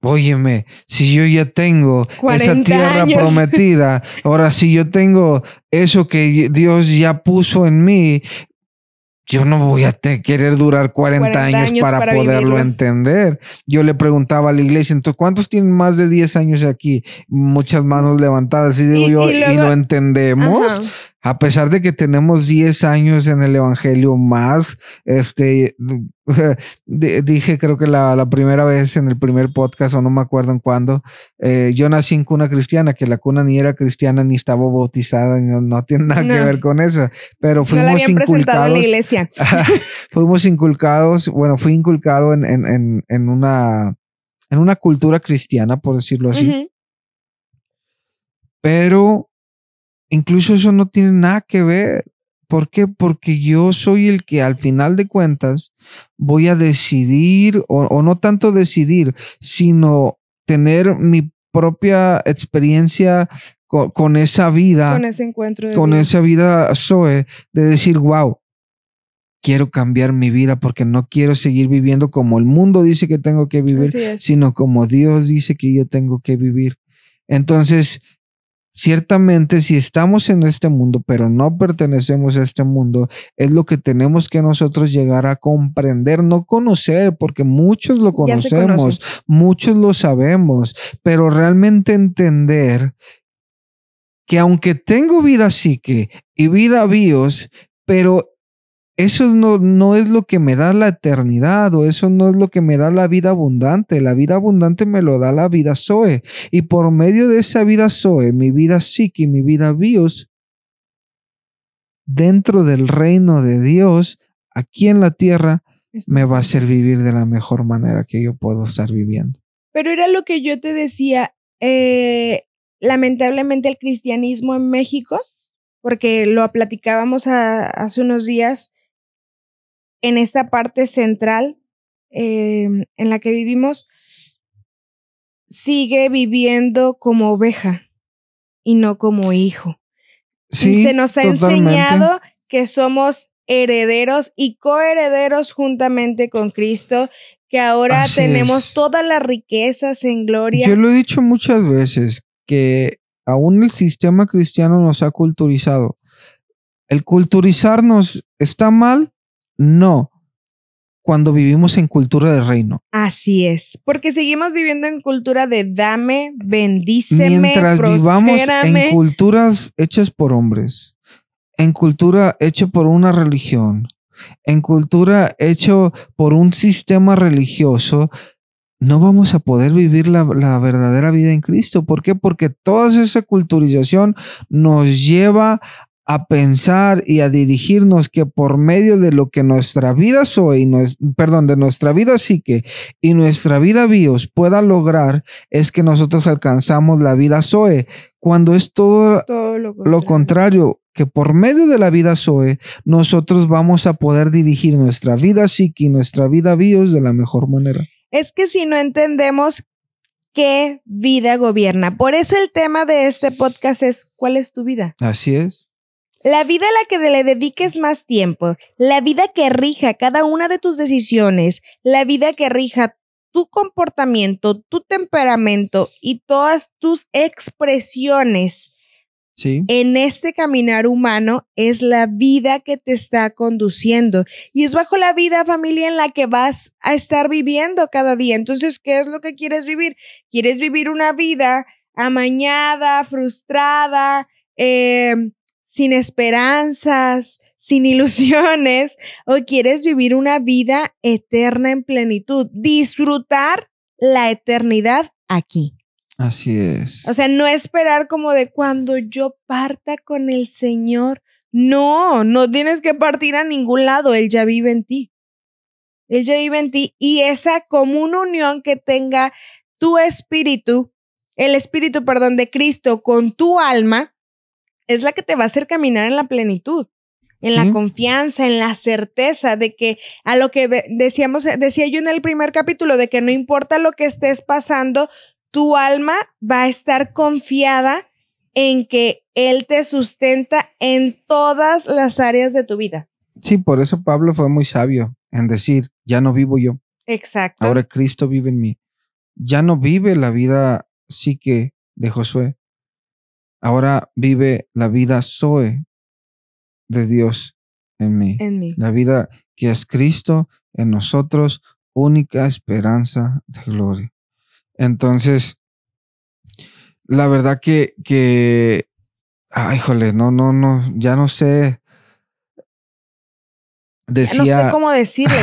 [SPEAKER 1] óyeme, si yo ya tengo esa tierra prometida, ahora si yo tengo eso que Dios ya puso en mí, yo no voy a querer durar 40 años para poderlo vivirlo. Entender. Yo le preguntaba a la iglesia, entonces, ¿cuántos tienen más de 10 años aquí? Muchas manos levantadas. Y digo yo, y lo entendemos. Ajá. A pesar de que tenemos 10 años en el evangelio más, dije creo que la primera vez en el primer podcast, o no me acuerdo en cuándo, yo nací en cuna cristiana, que la cuna ni era cristiana ni estaba bautizada, no tiene nada que ver con eso, pero fuimos inculcados
[SPEAKER 2] en la iglesia.
[SPEAKER 1] Fuimos inculcados, bueno, fui inculcado en una cultura cristiana, por decirlo así. Pero incluso eso no tiene nada que ver. ¿Por qué? Porque yo soy el que al final de cuentas voy a decidir, o no tanto decidir, sino tener mi propia experiencia con esa vida.
[SPEAKER 2] Con ese encuentro.
[SPEAKER 1] Con esa vida Zoe, de decir, wow, quiero cambiar mi vida porque no quiero seguir viviendo como el mundo dice que tengo que vivir, sino como Dios dice que yo tengo que vivir. Entonces, ciertamente, si estamos en este mundo, pero no pertenecemos a este mundo, es lo que tenemos que nosotros llegar a comprender, no conocer, porque muchos lo conocemos, muchos lo sabemos, pero realmente entender que aunque tengo vida psique y vida bios, pero eso no es lo que me da la eternidad, o eso no es lo que me da la vida abundante. La vida abundante me lo da la vida Zoe. Y por medio de esa vida Zoe, mi vida psique y mi vida bios, dentro del reino de Dios, aquí en la tierra, me va a hacer vivir de la mejor manera que yo puedo estar viviendo.
[SPEAKER 2] Pero era lo que yo te decía, lamentablemente el cristianismo en México, porque lo platicábamos hace unos días, en esta parte central en la que vivimos, sigue viviendo como oveja y no como hijo.
[SPEAKER 1] Sí,
[SPEAKER 2] y se nos ha
[SPEAKER 1] totalmente
[SPEAKER 2] enseñado que somos herederos y coherederos juntamente con Cristo, que ahora
[SPEAKER 1] Así
[SPEAKER 2] tenemos
[SPEAKER 1] es.
[SPEAKER 2] todas las riquezas en gloria.
[SPEAKER 1] Yo lo he dicho muchas veces, que aún el sistema cristiano nos ha culturizado. ¿El culturizarnos está mal? No, cuando vivimos en cultura de reino.
[SPEAKER 2] Así es, porque seguimos viviendo en cultura de dame, bendíceme,
[SPEAKER 1] Mientras vivamos
[SPEAKER 2] prospérame.
[SPEAKER 1] en culturas hechas por hombres, en cultura hecha por una religión, en cultura hecho por un sistema religioso, no vamos a poder vivir la verdadera vida en Cristo. ¿Por qué? Porque toda esa culturización nos lleva a pensar y a dirigirnos que por medio de lo que nuestra vida Zoe, de nuestra vida psique y nuestra vida bios pueda lograr, es que nosotros alcanzamos la vida Zoe, cuando es todo lo contrario, que por medio de la vida Zoe, nosotros vamos a poder dirigir nuestra vida psique y nuestra vida bios de la mejor manera.
[SPEAKER 2] Es que si no entendemos qué vida gobierna, por eso el tema de este podcast es ¿cuál es tu vida?
[SPEAKER 1] Así es.
[SPEAKER 2] La vida a la que le dediques más tiempo, la vida que rija cada una de tus decisiones, la vida que rija tu comportamiento, tu temperamento y todas tus expresiones.
[SPEAKER 1] Sí.
[SPEAKER 2] En este caminar humano es la vida que te está conduciendo y es bajo la vida, familia, en la que vas a estar viviendo cada día. Entonces, ¿qué es lo que quieres vivir? ¿Quieres vivir una vida amañada, frustrada, sin esperanzas, sin ilusiones? ¿O quieres vivir una vida eterna en plenitud? Disfrutar la eternidad aquí.
[SPEAKER 1] Así es.
[SPEAKER 2] O sea, no esperar como de cuando yo parta con el Señor. No, no tienes que partir a ningún lado. Él ya vive en ti. Él ya vive en ti. Y esa común unión que tenga tu espíritu, el espíritu, perdón, de Cristo con tu alma, es la que te va a hacer caminar en la plenitud, en la confianza, en la certeza de que a lo que decía yo en el primer capítulo, de que no importa lo que estés pasando, tu alma va a estar confiada en que Él te sustenta en todas las áreas de tu vida.
[SPEAKER 1] Sí, por eso Pablo fue muy sabio en decir, ya no vivo yo.
[SPEAKER 2] Exacto.
[SPEAKER 1] Ahora Cristo vive en mí. Ya no vive la vida psique de Josué. Ahora vive la vida Zoe de Dios en mí.
[SPEAKER 2] En mí.
[SPEAKER 1] La vida que es Cristo en nosotros, única esperanza de gloria. Entonces, la verdad que ay, híjole, no, ya no sé. Decía,
[SPEAKER 2] ya no sé cómo decirle.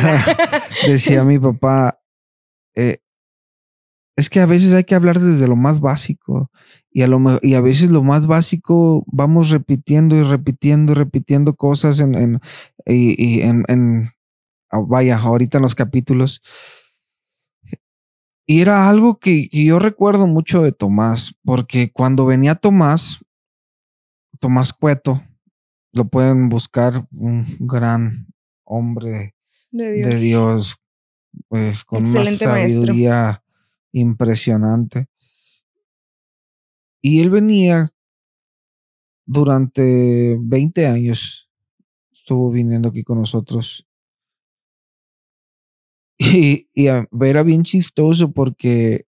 [SPEAKER 1] decía mi papá, es que a veces hay que hablar desde lo más básico y a veces lo más básico vamos repitiendo y repitiendo cosas vaya, ahorita en los capítulos. Y era algo que yo recuerdo mucho de Tomás, porque cuando venía Tomás Cueto, lo pueden buscar, un gran hombre de Dios, pues con
[SPEAKER 2] excelente
[SPEAKER 1] una sabiduría maestro impresionante. Y él venía durante 20 años, estuvo viniendo aquí con nosotros. Y era bien chistoso porque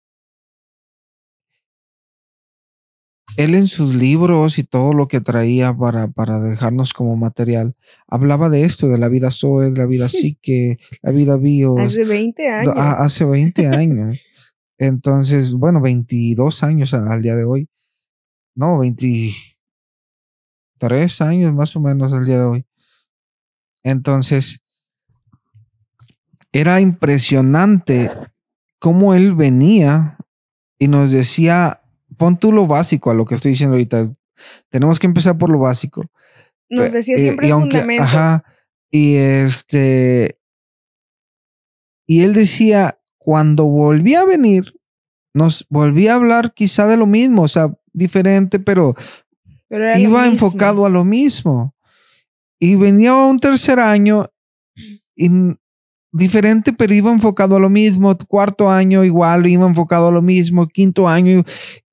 [SPEAKER 1] él en sus libros y todo lo que traía para dejarnos como material, hablaba de esto, de la vida Zoe, de la vida psique, la vida bios.
[SPEAKER 2] Hace 20 años.
[SPEAKER 1] Hace 20 años. Entonces, bueno, 22 años al día de hoy. No, 3 años más o menos el día de hoy. Entonces, era impresionante cómo él venía y nos decía, pon tú lo básico a lo que estoy diciendo ahorita. Tenemos que empezar por lo básico.
[SPEAKER 2] Nos decía siempre
[SPEAKER 1] y
[SPEAKER 2] el
[SPEAKER 1] aunque,
[SPEAKER 2] fundamento.
[SPEAKER 1] ajá, y y él decía, cuando volví a venir, nos volví a hablar quizá de lo mismo, o sea, diferente, pero
[SPEAKER 2] era
[SPEAKER 1] iba
[SPEAKER 2] lo mismo.
[SPEAKER 1] enfocado a lo mismo. Y venía un tercer año y diferente, pero iba enfocado a lo mismo. Cuarto año igual, iba enfocado a lo mismo. Quinto año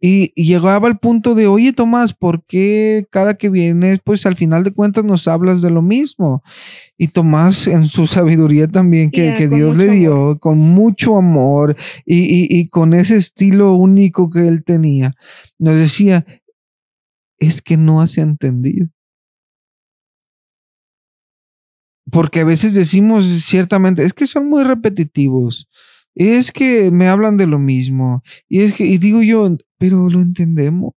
[SPEAKER 1] y llegaba al punto de, oye, Tomás, ¿por qué cada que vienes, pues al final de cuentas nos hablas de lo mismo? Y Tomás, en su sabiduría también que Dios le dio, amor, con mucho amor y con ese estilo único que él tenía, nos decía, es que no has entendido. Porque a veces decimos ciertamente, es que son muy repetitivos, es que me hablan de lo mismo, y digo yo, pero lo entendemos.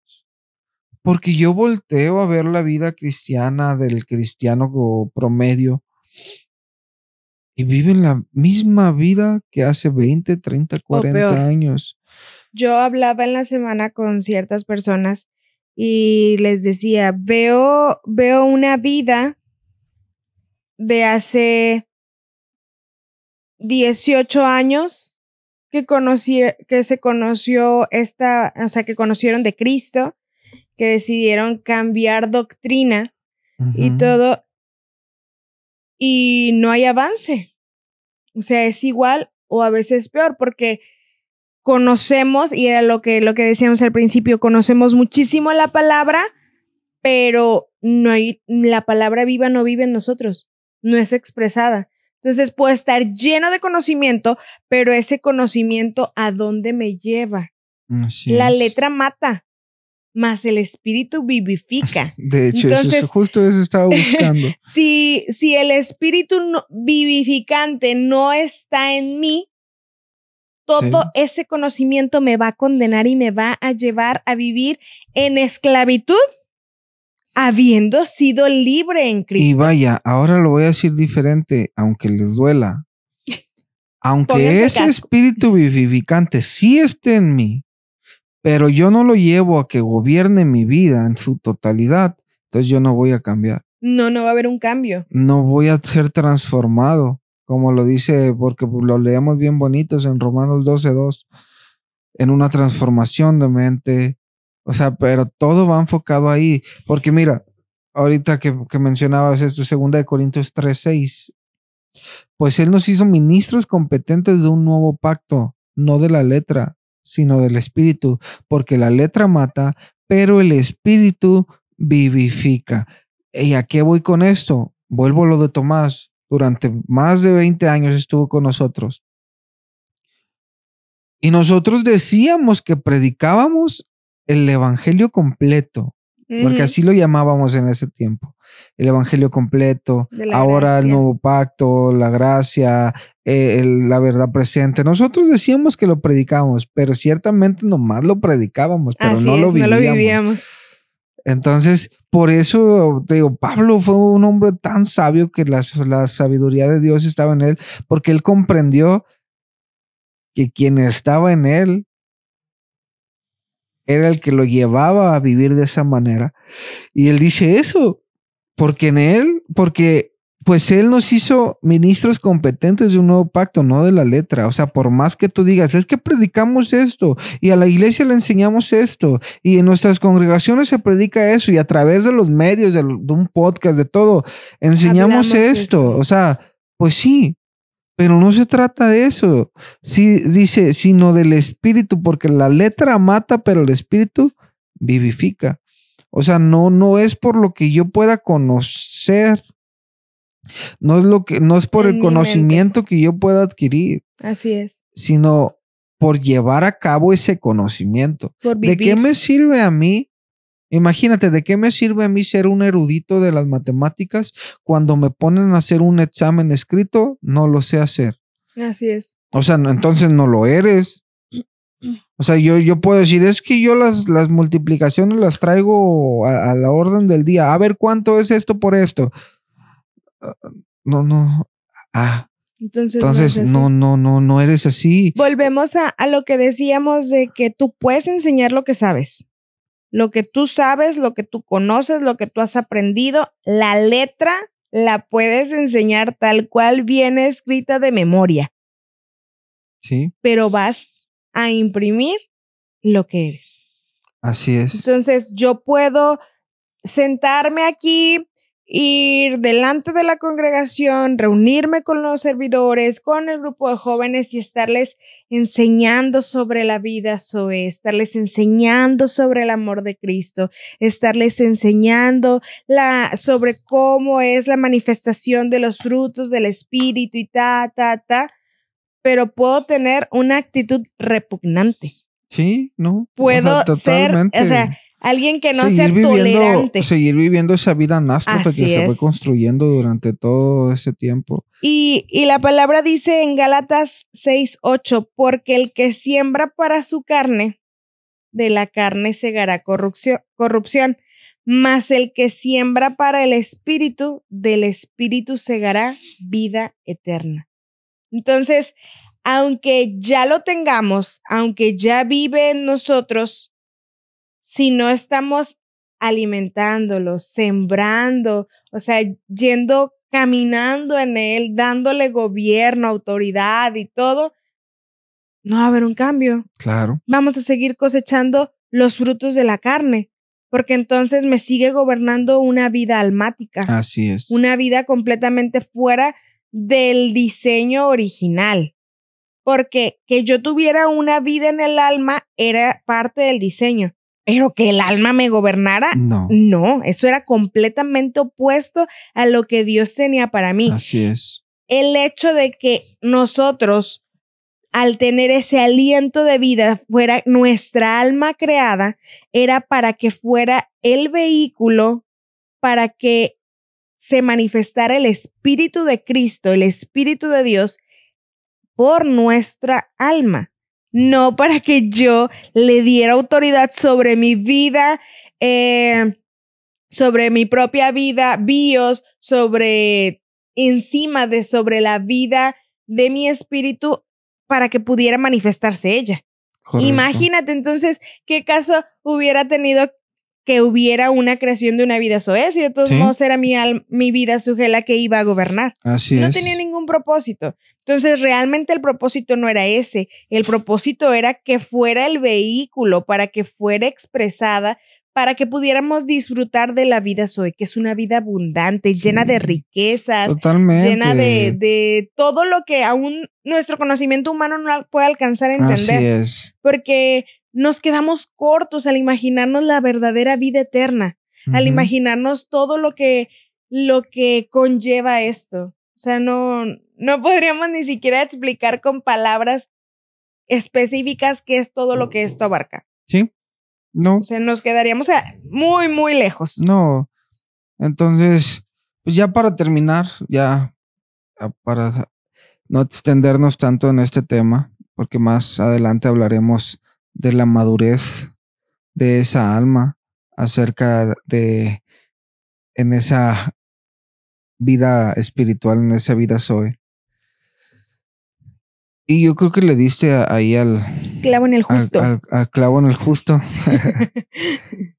[SPEAKER 1] Porque yo volteo a ver la vida cristiana del cristiano promedio y viven la misma vida que hace 20, 30, 40 años.
[SPEAKER 2] Yo hablaba en la semana con ciertas personas y les decía, veo una vida de hace 18 años que se conoció que conocieron de Cristo, que decidieron cambiar doctrina y todo, y no hay avance. O sea, es igual o a veces peor, porque conocemos, y era lo que decíamos al principio, conocemos muchísimo la palabra, pero la palabra viva no vive en nosotros, no es expresada. Entonces puede estar lleno de conocimiento, pero ese conocimiento, ¿a dónde me lleva? La letra mata, mas el espíritu vivifica.
[SPEAKER 1] De hecho, entonces, justo eso estaba buscando.
[SPEAKER 2] si el espíritu vivificante no está en mí, todo ese conocimiento me va a condenar y me va a llevar a vivir en esclavitud, habiendo sido libre en Cristo.
[SPEAKER 1] Y vaya, ahora lo voy a decir diferente, aunque les duela. Aunque ese espíritu vivificante sí esté en mí, pero yo no lo llevo a que gobierne mi vida en su totalidad, entonces yo no voy a cambiar.
[SPEAKER 2] No va a haber un cambio.
[SPEAKER 1] No voy a ser transformado, como lo dice, porque lo leemos bien bonitos en Romanos 12:2, en una transformación de mente. O sea, pero todo va enfocado ahí, porque mira, ahorita que mencionabas esto, 2 Corintios 3:6, pues Él nos hizo ministros competentes de un nuevo pacto, no de la letra, sino del Espíritu, porque la letra mata, pero el Espíritu vivifica. ¿Y a qué voy con esto? Vuelvo a lo de Tomás. Durante más de 20 años estuvo con nosotros. Y nosotros decíamos que predicábamos el evangelio completo, porque así lo llamábamos en ese tiempo. El evangelio completo, ahora gracia, el nuevo pacto, la gracia, la verdad presente. Nosotros decíamos que lo predicábamos, pero ciertamente nomás lo predicábamos, pero no lo vivíamos. Entonces, por eso te digo, Pablo fue un hombre tan sabio que la sabiduría de Dios estaba en él, porque él comprendió que quien estaba en él era el que lo llevaba a vivir de esa manera. Y él dice eso, porque pues él nos hizo ministros competentes de un nuevo pacto, no de la letra. O sea, por más que tú digas, es que predicamos esto y a la iglesia le enseñamos esto y en nuestras congregaciones se predica eso y a través de los medios, de un podcast, de todo, enseñamos esto. O sea, pues sí, pero no se trata de eso. Sí, dice, sino del espíritu, porque la letra mata, pero el espíritu vivifica. O sea, no es por lo que yo pueda conocer, no es por el conocimiento que yo pueda adquirir.
[SPEAKER 2] Así es.
[SPEAKER 1] Sino por llevar a cabo ese conocimiento. ¿De qué me sirve a mí? Imagínate, ¿de qué me sirve a mí ser un erudito de las matemáticas cuando me ponen a hacer un examen escrito? No lo sé hacer.
[SPEAKER 2] Así es.
[SPEAKER 1] O sea, entonces no lo eres. O sea, yo puedo decir, es que yo las multiplicaciones las traigo a la orden del día. A ver, ¿cuánto es esto por esto? No.
[SPEAKER 2] Entonces
[SPEAKER 1] no eres así.
[SPEAKER 2] Volvemos a lo que decíamos de que tú puedes enseñar lo que sabes. Lo que tú sabes, lo que tú conoces, lo que tú has aprendido, la letra la puedes enseñar tal cual viene escrita de memoria.
[SPEAKER 1] Sí.
[SPEAKER 2] Pero vas a imprimir lo que eres.
[SPEAKER 1] Así es.
[SPEAKER 2] Entonces, yo puedo sentarme aquí, ir delante de la congregación, reunirme con los servidores, con el grupo de jóvenes y estarles enseñando sobre la vida Zoe, estarles enseñando sobre el amor de Cristo, estarles enseñando sobre cómo es la manifestación de los frutos del Espíritu y pero puedo tener una actitud repugnante.
[SPEAKER 1] Sí, ¿no?
[SPEAKER 2] Puedo ser, alguien que no sea tolerante.
[SPEAKER 1] Seguir viviendo esa vida anástrofo que se fue construyendo durante todo ese tiempo.
[SPEAKER 2] Y la palabra dice en Gálatas 6:8, porque el que siembra para su carne, de la carne segará corrupción, mas el que siembra para el Espíritu, del Espíritu segará vida eterna. Entonces, aunque ya lo tengamos, aunque ya vive en nosotros, si no estamos alimentándolo, sembrando, o sea, caminando en él, dándole gobierno, autoridad y todo, no va a haber un cambio.
[SPEAKER 1] Claro.
[SPEAKER 2] Vamos a seguir cosechando los frutos de la carne, porque entonces me sigue gobernando una vida almática.
[SPEAKER 1] Así es.
[SPEAKER 2] Una vida completamente fuera del diseño original. Porque que yo tuviera una vida en el alma era parte del diseño. Pero que el alma me gobernara, no, eso era completamente opuesto a lo que Dios tenía para mí.
[SPEAKER 1] Así es.
[SPEAKER 2] El hecho de que nosotros, al tener ese aliento de vida, fuera nuestra alma creada, era para que fuera el vehículo para que se manifestara el Espíritu de Cristo, el Espíritu de Dios, por nuestra alma. No para que yo le diera autoridad sobre mi vida, sobre mi propia vida, sobre la vida de mi espíritu para que pudiera manifestarse ella. Correcto. Imagínate entonces qué caso hubiera tenido que hubiera una creación de una vida Zoe, y de todos modos era mi vida Suje la que iba a gobernar.
[SPEAKER 1] Así
[SPEAKER 2] no
[SPEAKER 1] es.
[SPEAKER 2] tenía ningún propósito. Entonces, realmente el propósito no era ese. El propósito era que fuera el vehículo para que fuera expresada, para que pudiéramos disfrutar de la vida Zoe, que es una vida abundante, llena de riquezas.
[SPEAKER 1] Totalmente.
[SPEAKER 2] Llena de todo lo que aún nuestro conocimiento humano no puede alcanzar a entender.
[SPEAKER 1] Así es.
[SPEAKER 2] Porque nos quedamos cortos al imaginarnos la verdadera vida eterna, al imaginarnos todo lo que conlleva esto. O sea, no podríamos ni siquiera explicar con palabras específicas qué es todo lo que esto abarca.
[SPEAKER 1] Sí, no.
[SPEAKER 2] O sea, nos quedaríamos muy, muy lejos.
[SPEAKER 1] No. Entonces, pues ya para terminar, ya para no extendernos tanto en este tema, porque más adelante hablaremos de la madurez de esa alma acerca de en esa vida espiritual, en esa vida Zoe. Y yo creo que le diste ahí al
[SPEAKER 2] clavo en el justo.
[SPEAKER 1] Al clavo en el justo.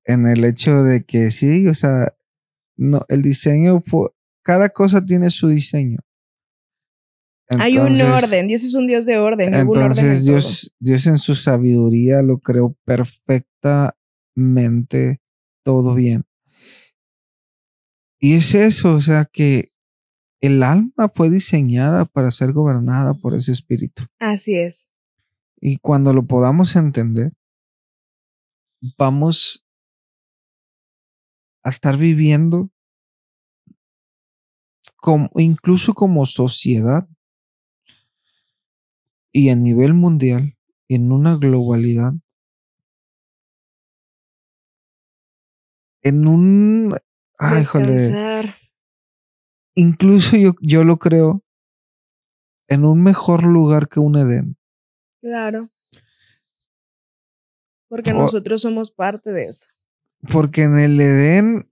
[SPEAKER 1] En el hecho de que sí, o sea, no, el diseño cada cosa tiene su diseño. Entonces,
[SPEAKER 2] hay un orden, Dios es un Dios de orden.
[SPEAKER 1] Entonces Dios en su sabiduría lo creó perfectamente todo bien. Y es eso, o sea que el alma fue diseñada para ser gobernada por ese espíritu.
[SPEAKER 2] Así es.
[SPEAKER 1] Y cuando lo podamos entender, vamos a estar viviendo incluso como sociedad y a nivel mundial, en una globalidad, en un... Ay,
[SPEAKER 2] descansar.
[SPEAKER 1] Incluso yo lo creo en un mejor lugar que un Edén.
[SPEAKER 2] Claro. Porque nosotros somos parte de eso.
[SPEAKER 1] Porque en el Edén,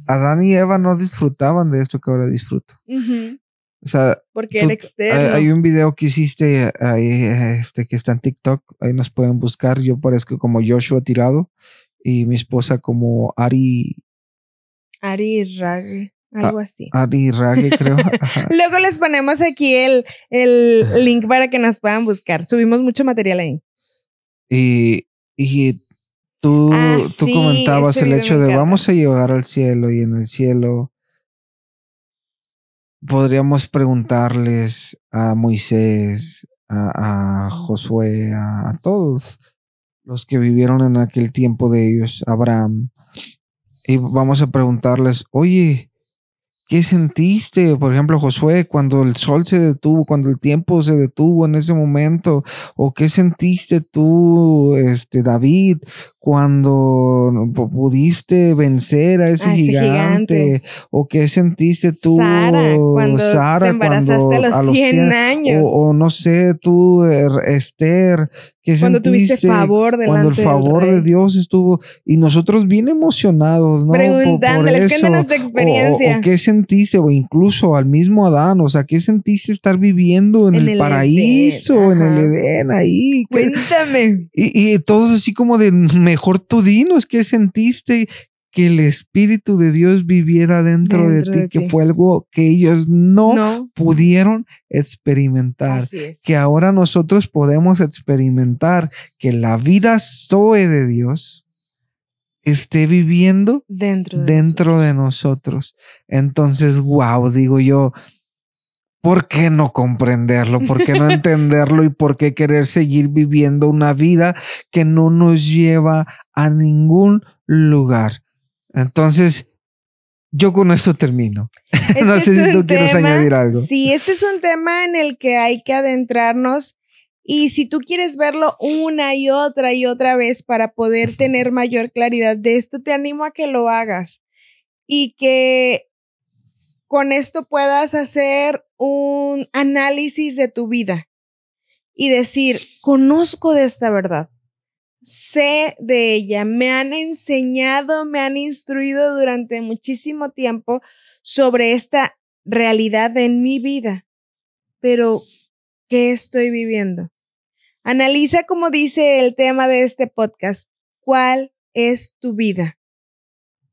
[SPEAKER 1] Adán y Eva no disfrutaban de esto que ahora disfruto.
[SPEAKER 2] Ujú.
[SPEAKER 1] O sea,
[SPEAKER 2] Porque era externo.
[SPEAKER 1] hay un video que hiciste ahí, que está en TikTok, ahí nos pueden buscar. Yo parezco como Joshua tirado y mi esposa como Ari
[SPEAKER 2] Rage, algo así.
[SPEAKER 1] Ari Rage, creo. Ajá.
[SPEAKER 2] Luego les ponemos aquí el link para que nos puedan buscar. Subimos mucho material ahí.
[SPEAKER 1] Y tú
[SPEAKER 2] Sí,
[SPEAKER 1] comentabas
[SPEAKER 2] ese
[SPEAKER 1] el
[SPEAKER 2] video
[SPEAKER 1] hecho
[SPEAKER 2] me
[SPEAKER 1] de
[SPEAKER 2] encanta.
[SPEAKER 1] vamos a llegar al cielo y en el cielo podríamos preguntarles a Moisés, a Josué, a todos los que vivieron en aquel tiempo de ellos, Abraham, y vamos a preguntarles, oye, ¿qué sentiste? Por ejemplo, Josué, cuando el sol se detuvo, cuando el tiempo se detuvo en ese momento, o qué sentiste tú, David, cuando pudiste vencer a ese gigante, o qué sentiste tú,
[SPEAKER 2] Sara, cuando te embarazaste a los 100 años.
[SPEAKER 1] o no sé, tú, Esther, ¿qué
[SPEAKER 2] Cuando
[SPEAKER 1] sentiste?
[SPEAKER 2] tuviste favor delante
[SPEAKER 1] Cuando el favor
[SPEAKER 2] del
[SPEAKER 1] de
[SPEAKER 2] rey.
[SPEAKER 1] Dios estuvo, y nosotros bien emocionados, ¿no?
[SPEAKER 2] Preguntándoles,
[SPEAKER 1] por
[SPEAKER 2] cuéntanos tu
[SPEAKER 1] eso.
[SPEAKER 2] experiencia.
[SPEAKER 1] O qué sentiste, o incluso al mismo Adán, o sea, ¿qué sentiste estar viviendo en el paraíso,
[SPEAKER 2] Edén,
[SPEAKER 1] en el Edén, ahí?
[SPEAKER 2] Cuéntame.
[SPEAKER 1] Y todos así como de, mejor tú dinos, ¿qué sentiste? Que el Espíritu de Dios viviera dentro de ti, que fue algo que ellos no pudieron experimentar.
[SPEAKER 2] Así es.
[SPEAKER 1] Que ahora nosotros podemos experimentar que la vida Zoe de Dios esté viviendo dentro de nosotros. Entonces, wow, digo yo, ¿por qué no comprenderlo? ¿Por qué no entenderlo? ¿Y por qué querer seguir viviendo una vida que no nos lleva a ningún lugar? Entonces, yo con esto termino. No sé si tú quieres añadir algo.
[SPEAKER 2] Sí, este es un tema en el que hay que adentrarnos. Y si tú quieres verlo una y otra vez para poder tener mayor claridad de esto, te animo a que lo hagas y que con esto puedas hacer un análisis de tu vida y decir, conozco de esta verdad, sé de ella, me han enseñado, me han instruido durante muchísimo tiempo sobre esta realidad en mi vida, pero ¿qué estoy viviendo? Analiza, como dice el tema de este podcast, ¿cuál es tu vida?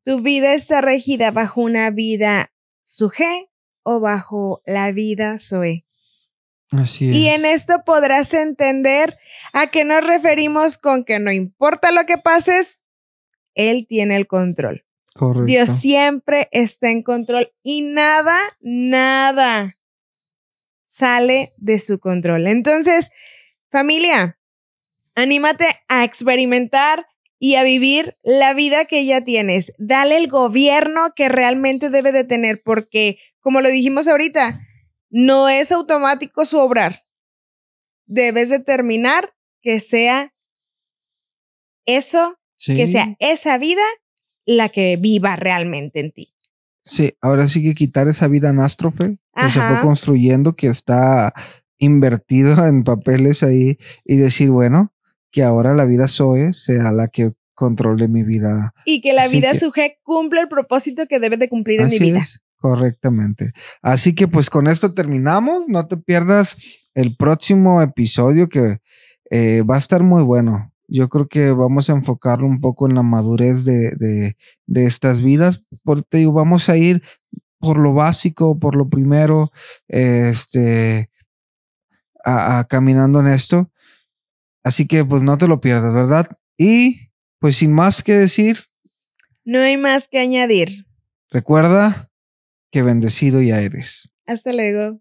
[SPEAKER 2] ¿Tu vida está regida bajo una vida sujé o bajo la vida Zoe?
[SPEAKER 1] Así es.
[SPEAKER 2] Y en esto podrás entender a qué nos referimos con que no importa lo que pases, Él tiene el control.
[SPEAKER 1] Correcto.
[SPEAKER 2] Dios siempre está en control y nada sale de su control. Entonces, familia, anímate a experimentar y a vivir la vida que ya tienes. Dale el gobierno que realmente debe de tener, porque, como lo dijimos ahorita, no es automático su obrar. Debes determinar que sea eso, que sea esa vida la que viva realmente en ti.
[SPEAKER 1] Sí, ahora sí que quitar esa vida anástrofe que se fue construyendo, que está invertido en papeles ahí, y decir, bueno, que ahora la vida Zoe sea la que controle mi vida.
[SPEAKER 2] Y que la vida Suje cumpla el propósito que debe de cumplir en mi vida.
[SPEAKER 1] Así es, correctamente. Así que pues con esto terminamos. No te pierdas el próximo episodio que va a estar muy bueno. Yo creo que vamos a enfocarlo un poco en la madurez de estas vidas, porque vamos a ir por lo básico, por lo primero, caminando en esto. Así que pues no te lo pierdas, ¿verdad? Y pues sin más que decir,
[SPEAKER 2] no hay más que añadir.
[SPEAKER 1] Recuerda que bendecido ya eres.
[SPEAKER 2] Hasta luego.